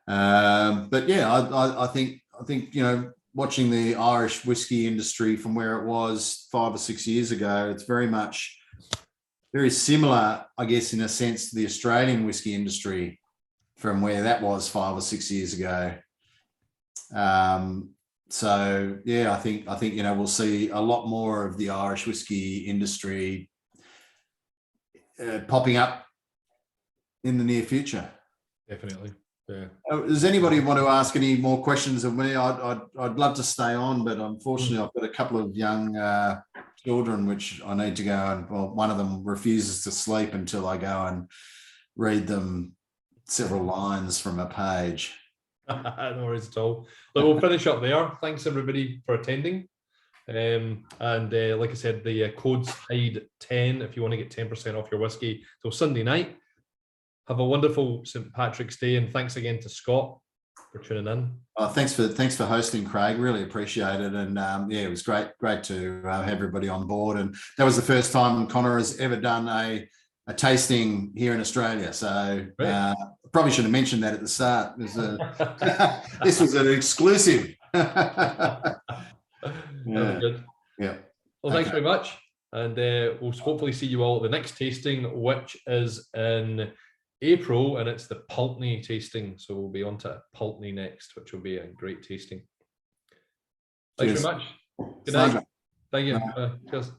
But yeah, I think watching the Irish whiskey industry from where it was 5 or 6 years ago, it's very similar, I guess, in a sense, to the Australian whiskey industry from where that was 5 or 6 years ago. So yeah, I think we'll see a lot more of the Irish whiskey industry popping up in the near future. Definitely. Yeah. Does anybody want to ask any more questions of me? I'd love to stay on, but unfortunately I've got a couple of young children which I need to go and, well, one of them refuses to sleep until I go and read them several lines from a page. No worries at all. Look, we'll finish up there. Thanks everybody for attending. And like I said, the code's HYDE10 if you want to get 10% off your whiskey till Sunday night. Have a wonderful St. Patrick's Day, and thanks again to Scott for tuning in. Thanks for hosting, Craig. Really appreciate it. And it was great to have everybody on board. And that was the first time Connor has ever done a tasting here in Australia. So probably should have mentioned that at the start. This was an exclusive. Good. Yeah. Well, thanks very much. And we'll hopefully see you all at the next tasting, which is in April, and it's the Pulteney tasting. So we'll be on to Pulteney next, which will be a great tasting. Thanks very much. Good night. Thank you. Cheers.